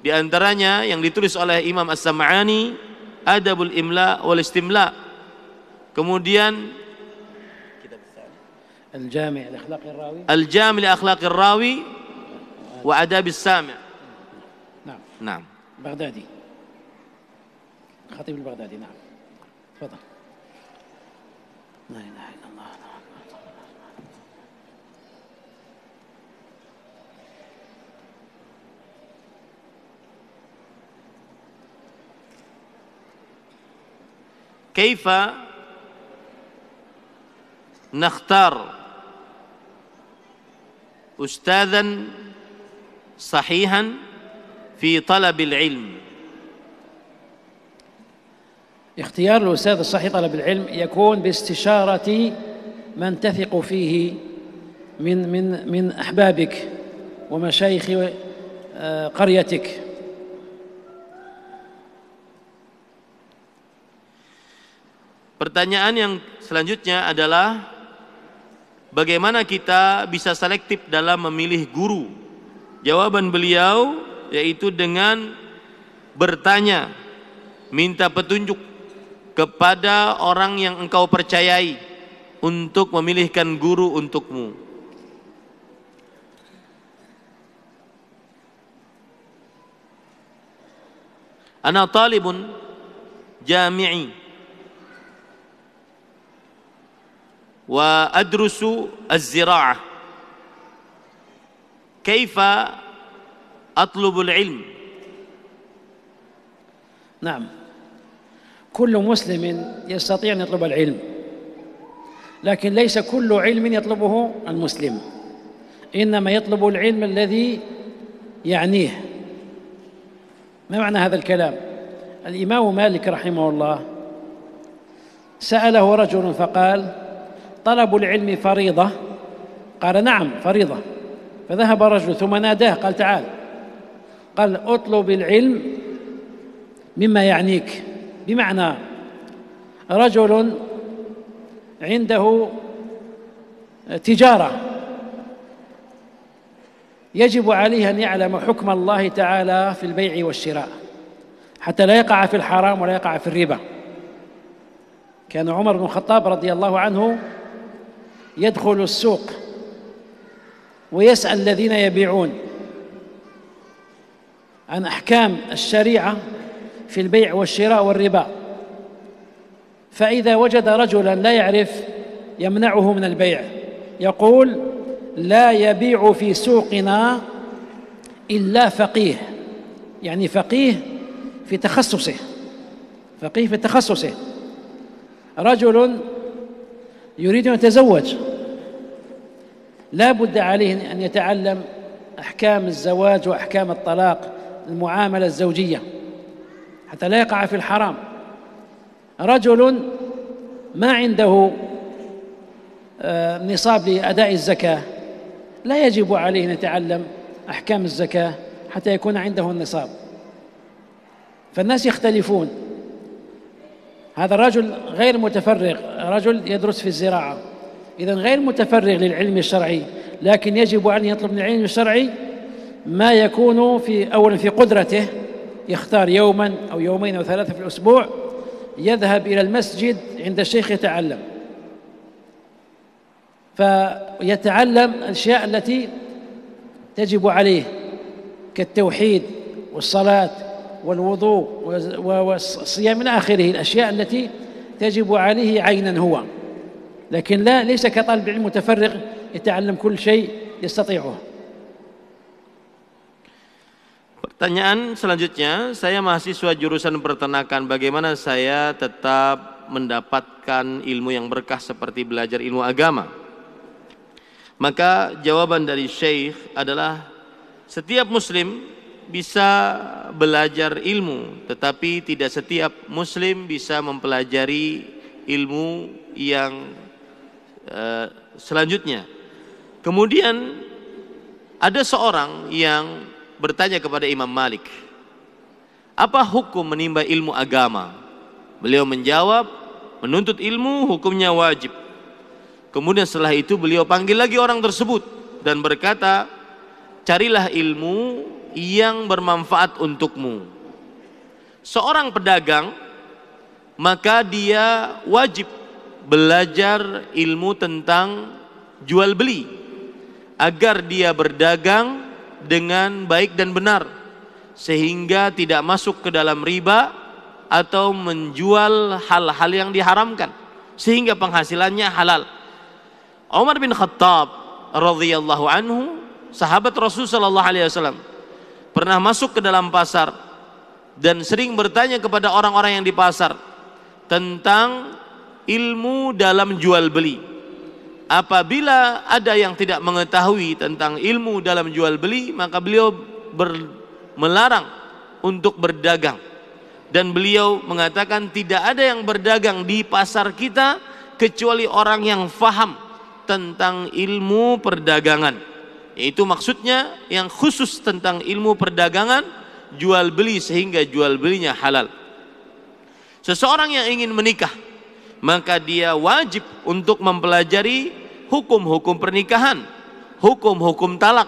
Di antaranya yang ditulis oleh Imam As-Sam'ani, Adabul Imla wal Istimla. Kemudian Al-Jami' li Akhlaqir Rawi, Al-Jami' li Akhlaqir Rawi wa Adabis Sami'. نعم. بغدادي، الخطيب البغدادي. نعم. تفضل. لا إله إلا الله. كيف نختار أستاذا صحيحا في طلب العلم؟ اختيار الأستاذ الصحيح طلب العلم يكون باستشارة من تثق فيه من أحبابك ومشايخ قريتك. Pertanyaan yang selanjutnya adalah bagaimana kita bisa selektif dalam memilih guru? Jawaban beliau yaitu dengan bertanya, minta petunjuk kepada orang yang engkau percayai untuk memilihkan guru untukmu. Ana talibun jami'i wa adrusu az-zira'ah. Kaifa atlubul ilm? نعم، كل مسلم يستطيع أن يطلب العلم، لكن ليس كل علم يطلبه المسلم، إنما يطلب العلم الذي يعنيه. ما معنى هذا الكلام؟ الإمام مالك رحمه الله سأله رجل فقال: طلب العلم فريضة؟ قال: نعم فريضة. فذهب رجل ثم ناداه قال: تعال. قال: اطلب العلم مما يعنيك. بمعنى رجل عنده تجارة يجب عليه أن يعلم حكم الله تعالى في البيع والشراء حتى لا يقع في الحرام ولا يقع في الربا. كان عمر بن الخطاب رضي الله عنه يدخل السوق ويسأل الذين يبيعون عن أحكام الشريعة في البيع والشراء والربا، فإذا وجد رجلا لا يعرف يمنعه من البيع، يقول: لا يبيع في سوقنا إلا فقيه، يعني فقيه في تخصصه، فقيه في تخصصه. رجل يريد أن يتزوج لا بد عليه أن يتعلم أحكام الزواج وأحكام الطلاق، المعاملة الزوجية، حتى لا يقع في الحرام. رجل ما عنده نصاب لأداء الزكاة لا يجب عليه أن يتعلم أحكام الزكاة حتى يكون عنده النصاب. فالناس يختلفون. هذا الرجل غير متفرغ، رجل يدرس في الزراعة، إذن غير متفرغ للعلم الشرعي، لكن يجب أن يطلب من العلم الشرعي ما يكون أولا في قدرته، يختار يوما أو يومين أو ثلاثة في الأسبوع يذهب إلى المسجد عند الشيخ يتعلم، فيتعلم الأشياء التي تجب عليه كالتوحيد والصلاة والوضوء والصيام من آخره، الأشياء التي تجب عليه عينا هو، لكن ليس كطالب علم متفرغ يتعلم كل شيء يستطيعه. Pertanyaan selanjutnya, saya mahasiswa jurusan peternakan, bagaimana saya tetap mendapatkan ilmu yang berkah seperti belajar ilmu agama? Maka jawaban dari Syekh adalah setiap muslim bisa belajar ilmu, tetapi tidak setiap muslim bisa mempelajari ilmu yang selanjutnya. Kemudian ada seorang yang bertanya kepada Imam Malik, apa hukum menimba ilmu agama? Beliau menjawab, menuntut ilmu hukumnya wajib. Kemudian setelah itu beliau panggil lagi orang tersebut dan berkata, carilah ilmu yang bermanfaat untukmu. Seorang pedagang, maka dia wajib belajar ilmu tentang jual beli agar dia berdagang dengan baik dan benar, sehingga tidak masuk ke dalam riba atau menjual hal-hal yang diharamkan, sehingga penghasilannya halal. Umar bin Khattab radhiyallahu anhu, sahabat Rasul sallallahu alaihi wasallam, pernah masuk ke dalam pasar dan sering bertanya kepada orang-orang yang di pasar tentang ilmu dalam jual beli. Apabila ada yang tidak mengetahui tentang ilmu dalam jual beli, maka beliau melarang untuk berdagang, dan beliau mengatakan tidak ada yang berdagang di pasar kita kecuali orang yang faham tentang ilmu perdagangan. Itu maksudnya yang khusus tentang ilmu perdagangan, jual beli, sehingga jual belinya halal. Seseorang yang ingin menikah, maka dia wajib untuk mempelajari hukum-hukum pernikahan, hukum-hukum talak,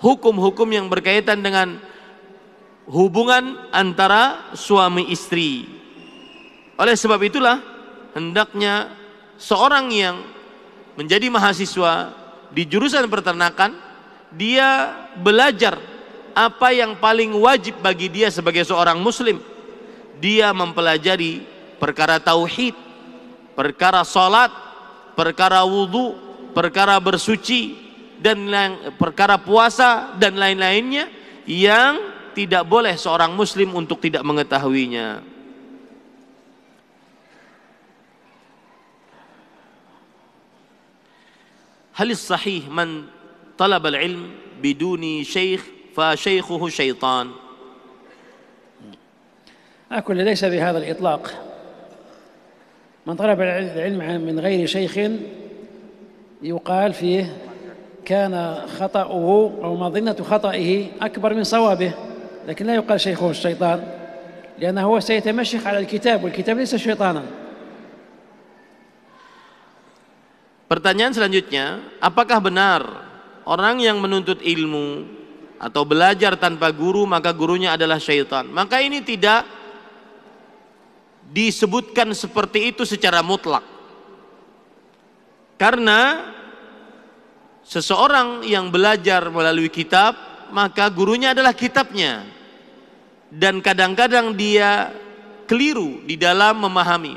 hukum-hukum yang berkaitan dengan hubungan antara suami istri. Oleh sebab itulah hendaknya seorang yang menjadi mahasiswa di jurusan peternakan, dia belajar apa yang paling wajib bagi dia sebagai seorang muslim. Dia mempelajari perkara tauhid, perkara salat, perkara wudu, perkara bersuci, dan perkara puasa dan lain-lainnya yang tidak boleh seorang muslim untuk tidak mengetahuinya. Halis sahih man talab al-ilm biduni syekh fa syaykhuhu syaitan. أقول ليس بهذا الإطلاق. من طلب العلم من غير شيخ يقال فيه كان خطأه أو مظنة خطئه أكبر من صوابه، لكن لا يقال شيخه الشيطان، لأنه هو سيتمشيخ على الكتاب والكتاب ليس شيطانا. Pertanyaan selanjutnya, apakah benar orang yang menuntut ilmu atau belajar tanpa guru maka gurunya adalah syaitan? Maka ini tidak disebutkan seperti itu secara mutlak. Karena seseorang yang belajar melalui kitab, maka gurunya adalah kitabnya. Dan kadang-kadang dia keliru di dalam memahami.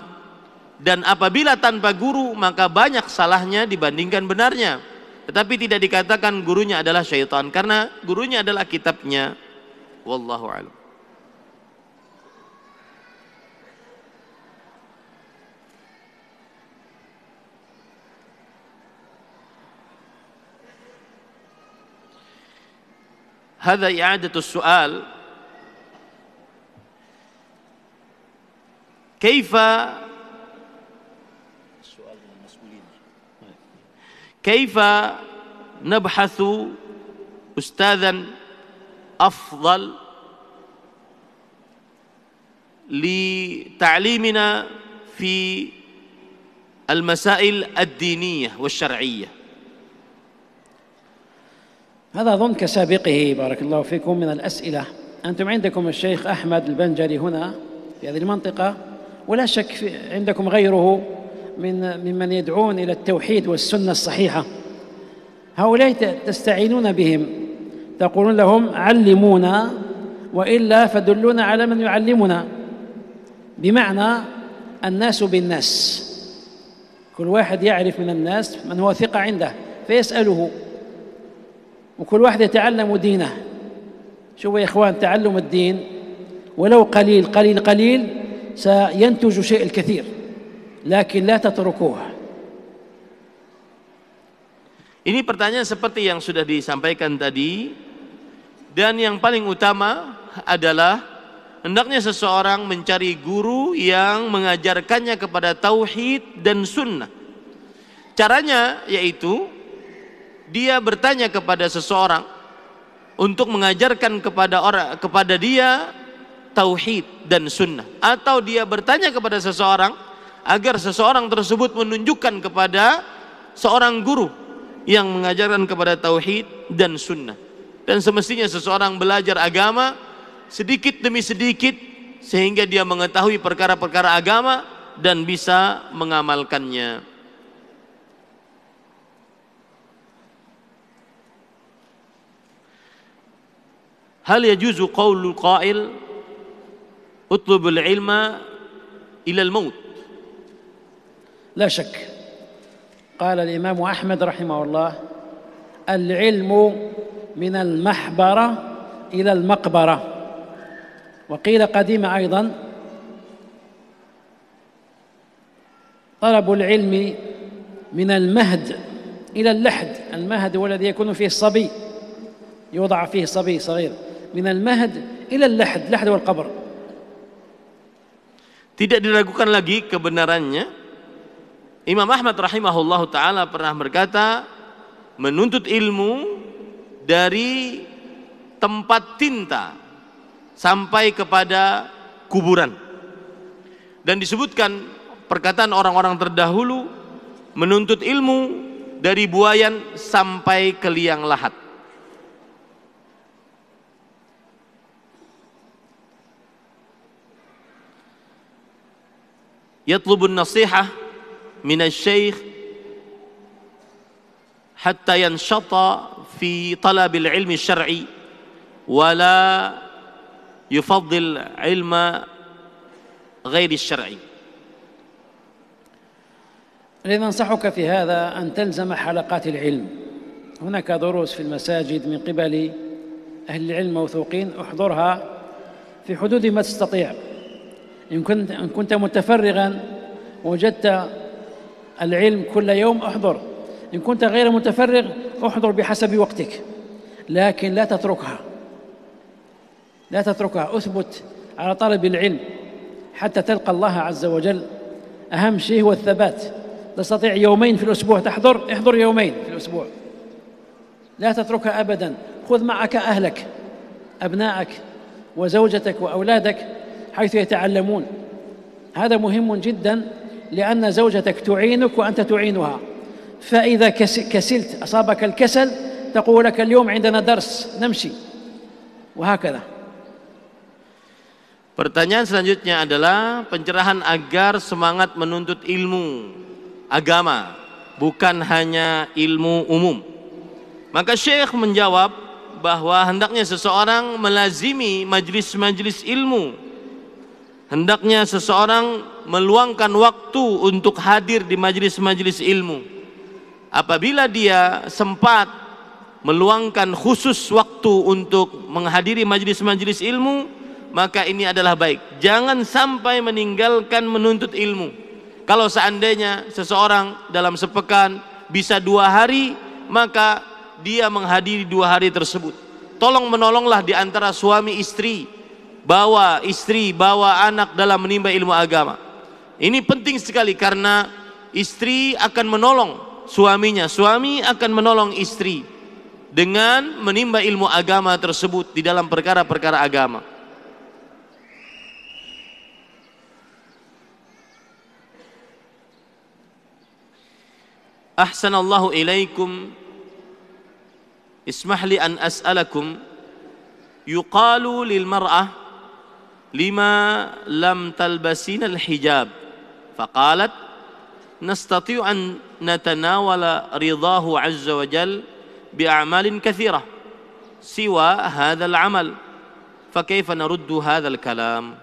Dan apabila tanpa guru, maka banyak salahnya dibandingkan benarnya. Tetapi tidak dikatakan gurunya adalah syaitan, karena gurunya adalah kitabnya. Wallahu a'lam. هذا إعادة السؤال كيف نبحث أستاذا أفضل لتعليمنا في المسائل الدينية والشرعية. هذا أظن كسابقه بارك الله فيكم من الأسئلة. أنتم عندكم الشيخ أحمد البنجلي هنا في هذه المنطقة، ولا شك عندكم غيره ممن يدعون إلى التوحيد والسنة الصحيحة. هؤلاء تستعينون بهم، تقولون لهم علمونا وإلا فدلونا على من يعلمنا، بمعنى الناس بالناس، كل واحد يعرف من الناس من هو ثقة عنده فيسأله، وكل واحد يتعلم دينه. شوفوا يا إخوان، تعلم الدين ولو قليل قليل قليل سينتج شيء الكثير، لكن لا تتركوه. Ini pertanyaan seperti yang sudah disampaikan tadi, dan yang paling utama adalah hendaknya seseorang mencari guru yang mengajarkannya kepada tauhid dan sunnah. Caranya yaitu dia bertanya kepada seseorang untuk mengajarkan kepada dia tauhid dan sunnah, atau dia bertanya kepada seseorang agar seseorang tersebut menunjukkan kepada seorang guru yang mengajarkan kepada tauhid dan sunnah. Dan semestinya seseorang belajar agama sedikit demi sedikit sehingga dia mengetahui perkara-perkara agama dan bisa mengamalkannya. Hal yajuzu qaulul qail utlubul ilma ila al-maut. لا شك قال الإمام أحمد رحمه الله العلم من المحبرة إلى المقبرة، وقيل قديما أيضا طلب العلم من المهد إلى اللحد. المهد هو الذي يكون فيه الصبي، يوضع فيه صبي صغير، من المهد إلى اللحد، اللحد والقبر. Tidak diragukan lagi kebenarannya. Imam Ahmad rahimahullahu ta'ala pernah berkata, menuntut ilmu dari tempat tinta sampai kepada kuburan. Dan disebutkan perkataan orang-orang terdahulu, menuntut ilmu dari buayan sampai ke liang lahat. Yatlubun nasihah من الشيخ حتى ينشط في طلب العلم الشرعي ولا يفضل علم غير الشرعي. الذي ننصحك في هذا أن تلزم حلقات العلم. هناك دروس في المساجد من قبل أهل العلم موثوقين، احضرها في حدود ما تستطيع. إن كنت متفرغا وجدت العلم كل يوم احضر، إن كنت غير متفرغ احضر بحسب وقتك، لكن لا تتركها، لا تتركها، أثبت على طلب العلم حتى تلقى الله عز وجل. أهم شيء هو الثبات. تستطيع يومين في الأسبوع تحضر، احضر يومين في الأسبوع، لا تتركها أبدا. خذ معك أهلك، أبنائك وزوجتك وأولادك حيث يتعلمون، هذا مهم جدا، لأن زوجتك تعينك وأنت تعينها. فإذا كسلت، أصابك الكسل، تقول لك اليوم عندنا درس نمشي، وهكذا. Pertanyaan selanjutnya adalah pencerahan agar semangat menuntut ilmu agama, bukan hanya ilmu umum. Maka Syekh menjawab bahwa hendaknya seseorang melazimi majlis-majlis ilmu. Hendaknya seseorang meluangkan waktu untuk hadir di majlis-majlis ilmu. Apabila dia sempat meluangkan khusus waktu untuk menghadiri majlis-majlis ilmu, maka ini adalah baik. Jangan sampai meninggalkan menuntut ilmu. Kalau seandainya seseorang dalam sepekan bisa 2 hari, maka dia menghadiri 2 hari tersebut. Tolong menolonglah di antara suami istri, bawa anak dalam menimba ilmu agama. Ini penting sekali karena istri akan menolong suaminya, suami akan menolong istri dengan menimba ilmu agama tersebut di dalam perkara-perkara agama. Ahsanallahu ilaikum. اسمح لي أن أسألكم، يقال للمرأة لما لم تلبسين الحجاب؟ فقالت نستطيع أن نتناول رضاه عز وجل بأعمال كثيرة سوى هذا العمل، فكيف نرد هذا الكلام؟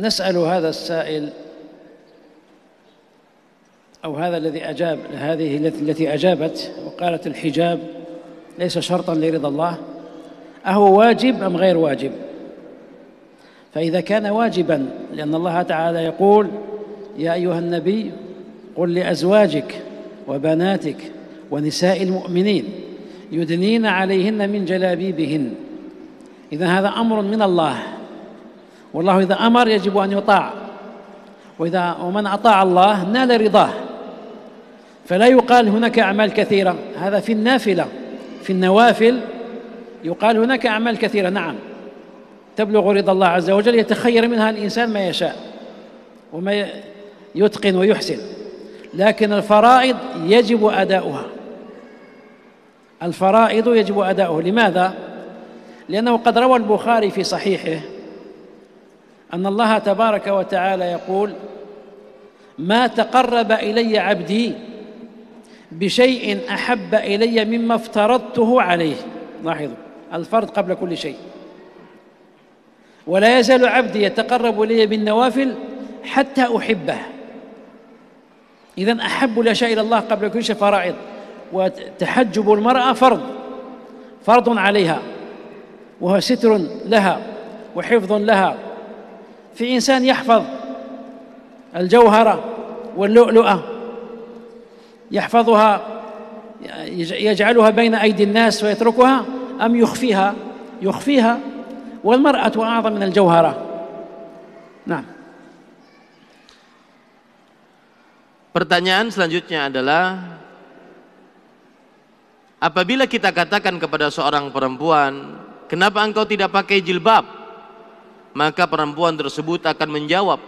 نسأل هذا السائل أو هذا الذي أجاب، هذه التي أجابت وقالت الحجاب ليس شرطا لرضا الله، أهو واجب أم غير واجب؟ فإذا كان واجبا، لأن الله تعالى يقول يا أيها النبي قل لأزواجك وبناتك ونساء المؤمنين يدنين عليهن من جلابيبهن. إذا هذا أمر من الله، والله إذا أمر يجب أن يطاع، ومن أطاع الله نال رضاه. فلا يقال هناك أعمال كثيرة، هذا في النافلة. في النوافل يقال هناك أعمال كثيرة، نعم تبلغ رضا الله عز وجل، يتخير منها الإنسان ما يشاء وما يتقن ويحسن، لكن الفرائض يجب أداؤها، الفرائض يجب أداؤها. لماذا؟ لأنه قد روى البخاري في صحيحه أن الله تبارك وتعالى يقول ما تقرب إلي عبدي بشيء أحب إلي مما افترضته عليه. لاحظوا الفرض قبل كل شيء. ولا يزال عبدي يتقرب إلي بالنوافل حتى أحبه. إذن أحب الأشياء إلى الله قبل كل شيء فرائض. وتحجب المرأة فرض عليها، وهو ستر لها وحفظ لها. في إنسان يحفظ الجوهرة واللؤلؤة، يحفظها يجعلها بين أيدي الناس ويتركها، أم يخفيها، والمرأة أعظم من الجوهرة. نعم. Pertanyaan selanjutnya adalah, apabila kita katakan kepada seorang perempuan, kenapa engkau tidak pakai jilbab? Maka perempuan tersebut akan menjawab,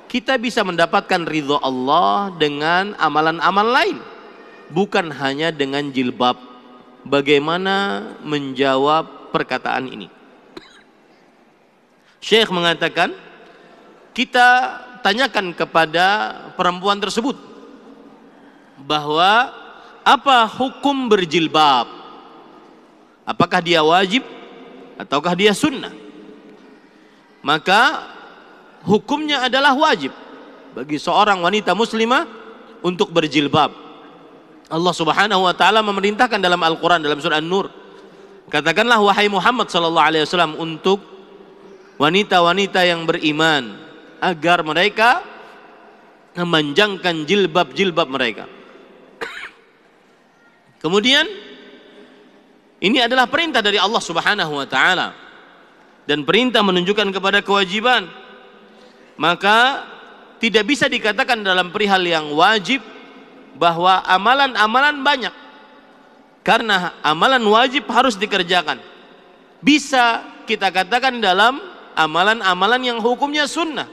kita bisa mendapatkan ridho Allah dengan amalan-amal lain, bukan hanya dengan jilbab. Bagaimana menjawab perkataan ini? Syekh mengatakan, kita tanyakan kepada perempuan tersebut bahwa apa hukum berjilbab? Apakah dia wajib ataukah dia sunnah? Maka hukumnya adalah wajib bagi seorang wanita muslimah untuk berjilbab. Allah Subhanahu wa taala memerintahkan dalam Al-Qur'an dalam surah An-Nur, Katakanlah wahai Muhammad sallallahu alaihi wasallam untuk wanita-wanita yang beriman agar mereka memanjangkan jilbab-jilbab mereka. Kemudian ini adalah perintah dari Allah Subhanahu wa taala dan perintah menunjukkan kepada kewajiban. Maka tidak bisa dikatakan dalam perihal yang wajib bahwa amalan-amalan banyak, karena amalan wajib harus dikerjakan. Bisa kita katakan dalam amalan-amalan yang hukumnya sunnah.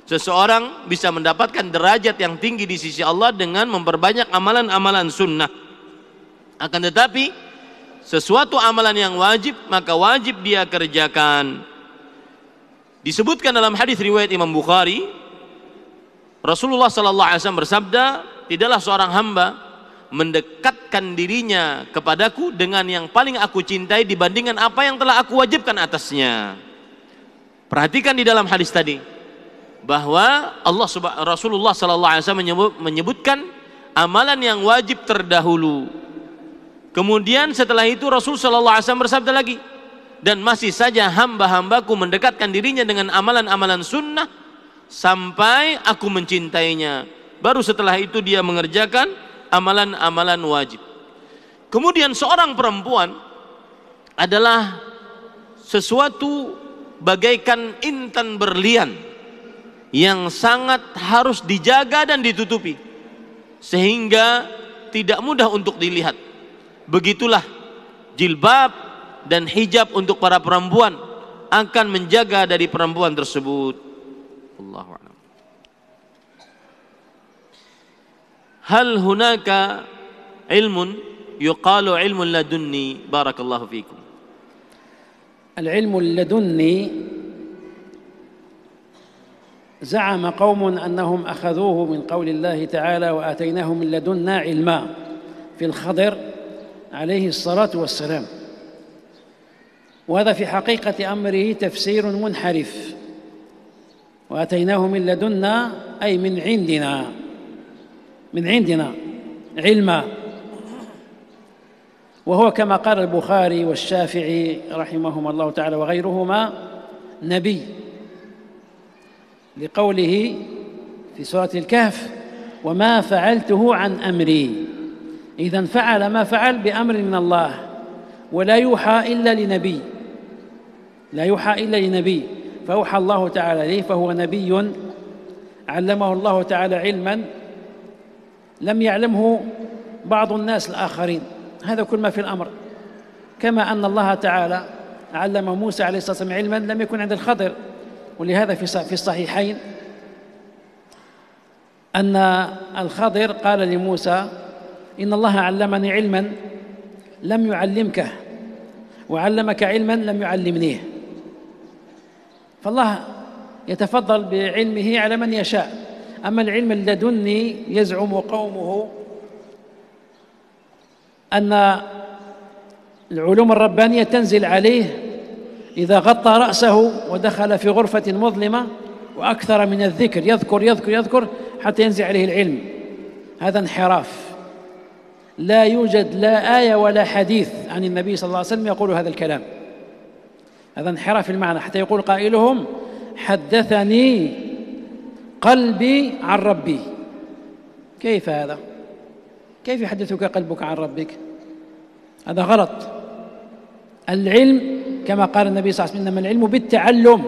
Seseorang bisa mendapatkan derajat yang tinggi di sisi Allah dengan memperbanyak amalan-amalan sunnah. Akan tetapi sesuatu amalan yang wajib, maka wajib dia kerjakan. Disebutkan dalam hadis riwayat Imam Bukhari, Rasulullah sallallahu alaihi wasallam bersabda, tidaklah seorang hamba mendekatkan dirinya kepadaku dengan yang paling aku cintai dibandingkan apa yang telah aku wajibkan atasnya. Perhatikan di dalam hadis tadi bahwa Rasulullah sallallahu alaihi wasallam menyebutkan amalan yang wajib terdahulu. Kemudian setelah itu Rasul sallallahu alaihi wasallam bersabda lagi, dan masih saja hamba-hambaku mendekatkan dirinya dengan amalan-amalan sunnah sampai aku mencintainya. Baru setelah itu dia mengerjakan amalan-amalan wajib. Kemudian seorang perempuan adalah sesuatu bagaikan intan berlian yang sangat harus dijaga dan ditutupi sehingga tidak mudah untuk dilihat. Begitulah jilbab dan hijab untuk para perempuan akan menjaga dari perempuan tersebut. Allahu a'lam. Hal hunaka ilmun yuqalu ilmun ladunni barakallahu fikum. العلم اللدني زعم قوم أنهم أخذوه من قول الله تعالى وآتيناهم من لدنا علما في الخضر عليه الصلاة والسلام، وهذا في حقيقة أمره تفسير منحرف. وآتيناه من لدنا أي من عندنا علما، وهو كما قال البخاري والشافعي رحمهما الله تعالى وغيرهما نبي، لقوله في سورة الكهف وما فعلته عن أمري. إذن فعل ما فعل بأمر من الله، ولا يوحى إلا لنبي، لا يوحى إلا لنبي، فأوحى الله تعالى إليه، فهو نبي علمه الله تعالى علما لم يعلمه بعض الناس الآخرين. هذا كل ما في الأمر، كما أن الله تعالى علم موسى عليه الصلاة والسلام علما لم يكن عند الخضر. ولهذا في الصحيحين أن الخضر قال لموسى إن الله علمني علما لم يعلمك وعلمك علما لم يعلمنيه. فالله يتفضل بعلمه على من يشاء. أما العلم اللدني يزعم قومه أن العلوم الربانية تنزل عليه إذا غطى رأسه ودخل في غرفة مظلمة وأكثر من الذكر، يذكر حتى ينزل عليه العلم. هذا انحراف، لا يوجد لا آية ولا حديث عن النبي صلى الله عليه وسلم يقول هذا الكلام. هذا انحراف المعنى، حتى يقول قائلهم حدثني قلبي عن ربي. كيف هذا؟ كيف يحدثك قلبك عن ربك؟ هذا غلط. العلم كما قال النبي صلى الله عليه وسلم إنما العلم بالتعلم،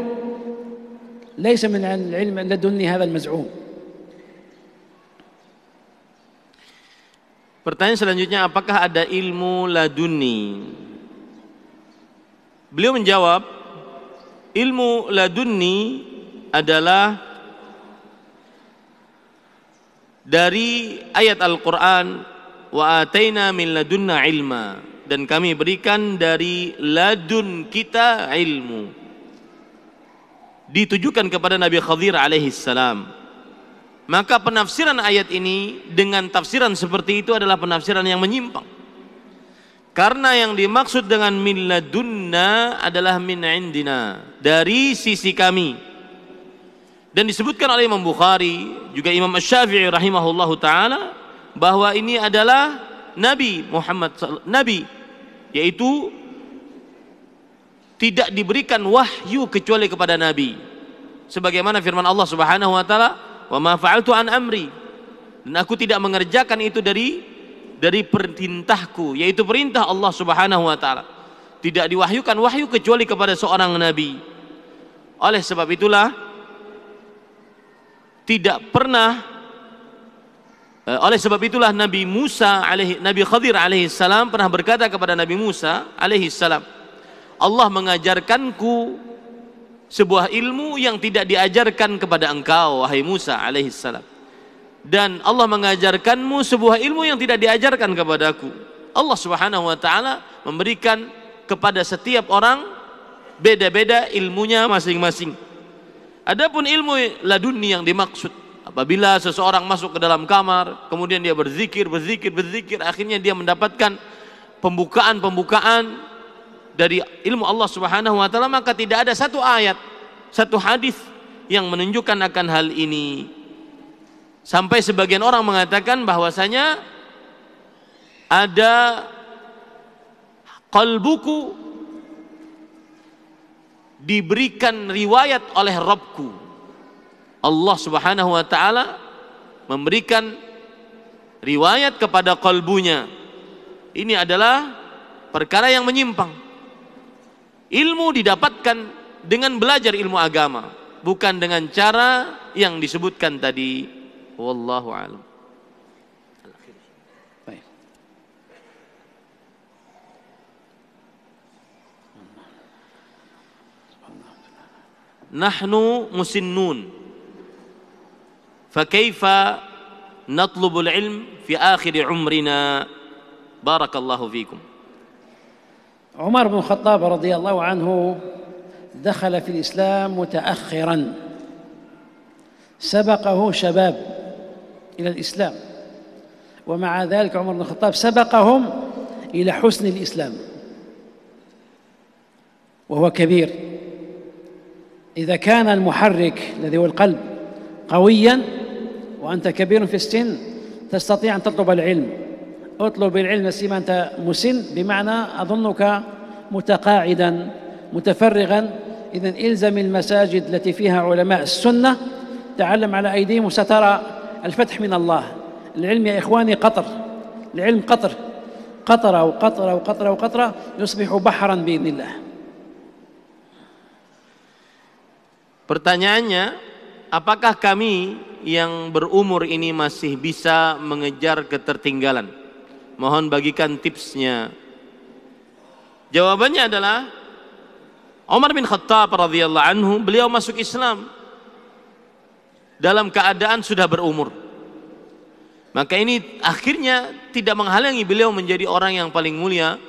ليس من العلم اللدني هذا المزعوم. Pertanyaan selanjutnya, apakah ada ilmu laduni? Beliau menjawab, ilmu laduni adalah dari ayat Al-Quran, wa ataina min ladunna ilma, dan kami berikan dari ladun kita ilmu, ditujukan kepada Nabi Khadir alaihi salam. Maka penafsiran ayat ini dengan tafsiran seperti itu adalah penafsiran yang menyimpang, karena yang dimaksud dengan min ladunna adalah min indina, dari sisi kami. Dan disebutkan oleh Imam Bukhari, juga Imam Asy-Syafi'i rahimahullahu ta'ala, bahwa ini adalah Nabi Muhammad, Nabi, yaitu tidak diberikan wahyu kecuali kepada nabi. Sebagaimana firman Allah Subhanahu wa taala, "Wa ma fa'altu an amri." Dan aku tidak mengerjakan itu dari perintahku, yaitu perintah Allah Subhanahu wa taala. Tidak diwahyukan wahyu kecuali kepada seorang nabi. Oleh sebab itulah oleh sebab itulah Nabi Khadir alaihi salam pernah berkata kepada Nabi Musa alaihi salam, Allah mengajarkanku sebuah ilmu yang tidak diajarkan kepada engkau wahai Musa alaihi salam, dan Allah mengajarkanmu sebuah ilmu yang tidak diajarkan kepadaku. Allah Subhanahu wa taala memberikan kepada setiap orang beda-beda ilmunya masing-masing. Adapun ilmu laduni yang dimaksud, apabila seseorang masuk ke dalam kamar, kemudian dia berzikir, akhirnya dia mendapatkan pembukaan dari ilmu Allah Subhanahu wa taala, maka tidak ada satu ayat, satu hadis yang menunjukkan akan hal ini. Sampai sebagian orang mengatakan bahwasanya ada qalbuku diberikan riwayat oleh Rabbku. Allah Subhanahu wa taala memberikan riwayat kepada kalbunya. Ini adalah perkara yang menyimpang. Ilmu didapatkan dengan belajar ilmu agama, bukan dengan cara yang disebutkan tadi. Wallahu a'lam. Nahnu musinnun, fakaifa natlubul ilm fi akhir umrina. Barakallahu fikum. عمر بن الخطاب رضي الله عنه دخل في الإسلام متأخرا، سبقه شباب إلى الإسلام، ومع ذلك عمر بن الخطاب سبقهم إلى حسن الإسلام وهو كبير. إذا كان المحرك الذي هو القلب قويا وأنت كبير في السن تستطيع أن تطلب العلم. اطلب العلم سيما أنت مسن، بمعنى أظنك متقاعدا متفرغا، إذن إلزم المساجد التي فيها علماء السنة، تعلم على أيديهم وسترى الفتح من الله. العلم يا إخواني قطر، العلم قطر، قطرة وقطرة وقطرة وقطرة يصبح بحرا بإذن الله. Pertanyaannya, apakah kami yang berumur ini masih bisa mengejar ketertinggalan? Mohon bagikan tipsnya. Jawabannya adalah Umar bin Khattab radhiyallahu anhu, beliau masuk Islam dalam keadaan sudah berumur. Maka ini akhirnya tidak menghalangi beliau menjadi orang yang paling mulia,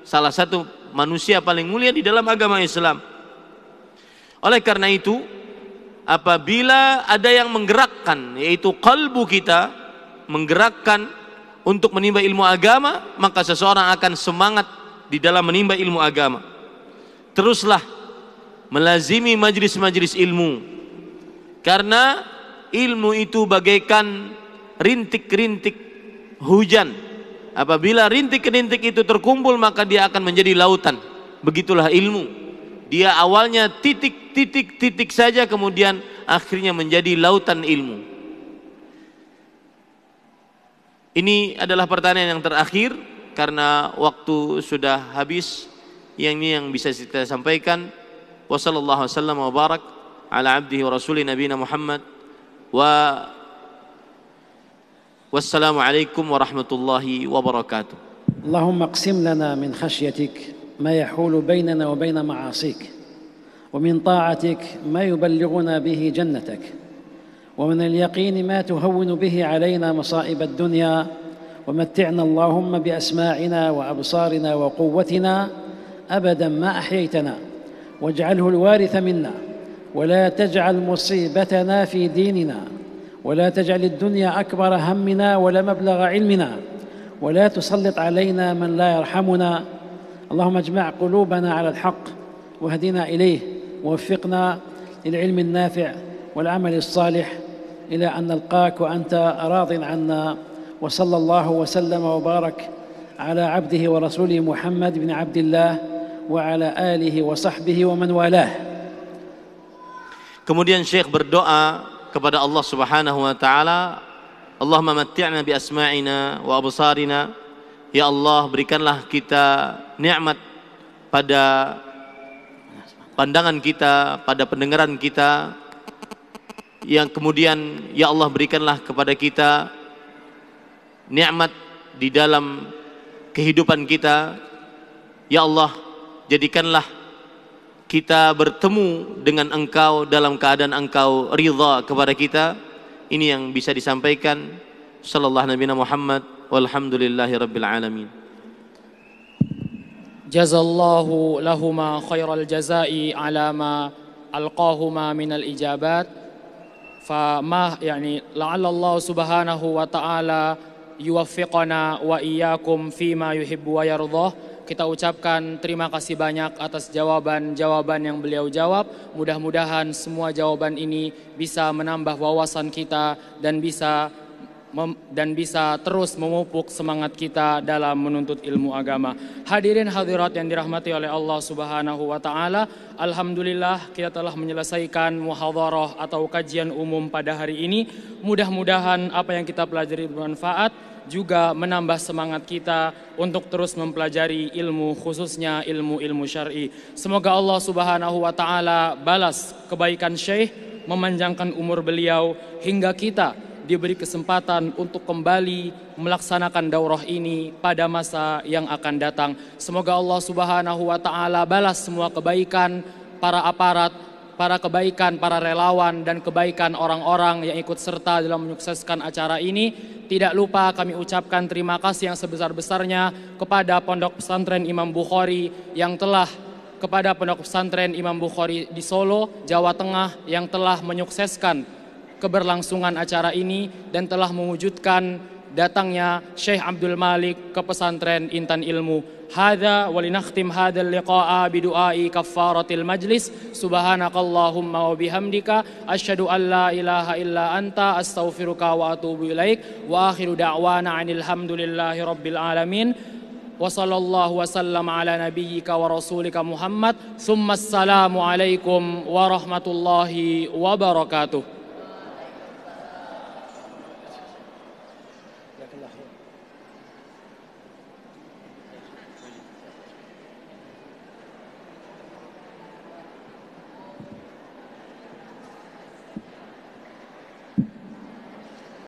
salah satu manusia paling mulia di dalam agama Islam. Oleh karena itu, apabila ada yang menggerakkan, yaitu kalbu kita, menggerakkan untuk menimba ilmu agama, maka seseorang akan semangat di dalam menimba ilmu agama. Teruslah melazimi majlis-majlis ilmu, karena ilmu itu bagaikan rintik-rintik hujan. Apabila rintik-rintik itu terkumpul, maka dia akan menjadi lautan. Begitulah ilmu. Dia awalnya titik saja, kemudian akhirnya menjadi lautan ilmu. Ini adalah pertanyaan yang terakhir karena waktu sudah habis. Yang ini yang bisa kita sampaikan. Wassallallahu wasallam wa barak ala abdihi wa rasuli nabiyina Muhammad wassalamu alaikum warahmatullahi wabarakatuh. Allahumma aqsim lana min khashyatik ما يحول بيننا وبين معاصيك، ومن طاعتك ما يبلغنا به جنتك، ومن اليقين ما تهون به علينا مصائب الدنيا، ومتعنا اللهم بأسماعنا وأبصارنا وقوتنا أبدا ما أحييتنا، واجعله الوارث منا، ولا تجعل مصيبتنا في ديننا، ولا تجعل الدنيا أكبر همنا ولا مبلغ علمنا، ولا تسلط علينا من لا يرحمنا. اللهم اجمع قلوبنا على الحق واهدنا إليه، ووفقنا للعلم النافع والعمل الصالح إلى أن نلقاك وأنت راض عنا. وصلى الله وسلم وبارك على عبده ورسوله محمد بن عبد الله وعلى آله وصحبه ومن والاه. Kemudian Syekh berdoa kepada Allah Subhanahu wa taala, Allahumma matti'na bi asma'ina wa absarina. Ya Allah, berikanlah kita nikmat pada pandangan kita, pada pendengaran kita. Yang kemudian ya Allah berikanlah kepada kita nikmat di dalam kehidupan kita. Ya Allah, jadikanlah kita bertemu dengan Engkau dalam keadaan Engkau ridha kepada kita. Ini yang bisa disampaikan. Sallallahu Nabi Muhammad walhamdulillahi rabbil alamin. Jazallahu lahuma khairal jazai ala ma alqahuma minal ijabat. Fama yani la'alla Allah subhanahu wa ta'ala yuwaffiqana wa iyyakum fima yuhibbu wa yardah. Kita ucapkan terima kasih banyak atas jawaban-jawaban yang beliau jawab. Mudah-mudahan semua jawaban ini bisa menambah wawasan kita dan bisa terus memupuk semangat kita dalam menuntut ilmu agama. Hadirin hadirat yang dirahmati oleh Allah Subhanahu wa taala, alhamdulillah kita telah menyelesaikan muhadharah atau kajian umum pada hari ini. Mudah-mudahan apa yang kita pelajari bermanfaat, juga menambah semangat kita untuk terus mempelajari ilmu, khususnya ilmu-ilmu syar'i. Semoga Allah Subhanahu wa taala balas kebaikan Syekh, memanjangkan umur beliau hingga kita diberi kesempatan untuk kembali melaksanakan daurah ini pada masa yang akan datang. Semoga Allah Subhanahu wa taala balas semua kebaikan para aparat, para relawan dan kebaikan orang-orang yang ikut serta dalam menyukseskan acara ini. Tidak lupa kami ucapkan terima kasih yang sebesar-besarnya kepada Pondok Pesantren Imam Bukhari di Solo, Jawa Tengah yang telah menyukseskan keberlangsungan acara ini dan telah mewujudkan datangnya Syekh Abdul Malik ke pesantren Intan Ilmu. Hadza wa linakhtim hadzal liqa'a bidu'ai kaffaratil majlis. Subhanakallahumma wa bihamdika asyhadu an la ilaha illa anta astaghfiruka wa atubu ilaik. Wa akhiru da'wana 'anil hamdulillahi rabbil alamin. Wa sallallahu wa sallam ala nabiyyika wa rasulika Muhammad. Tsumma assalamu alaikum warahmatullahi wabarakatuh.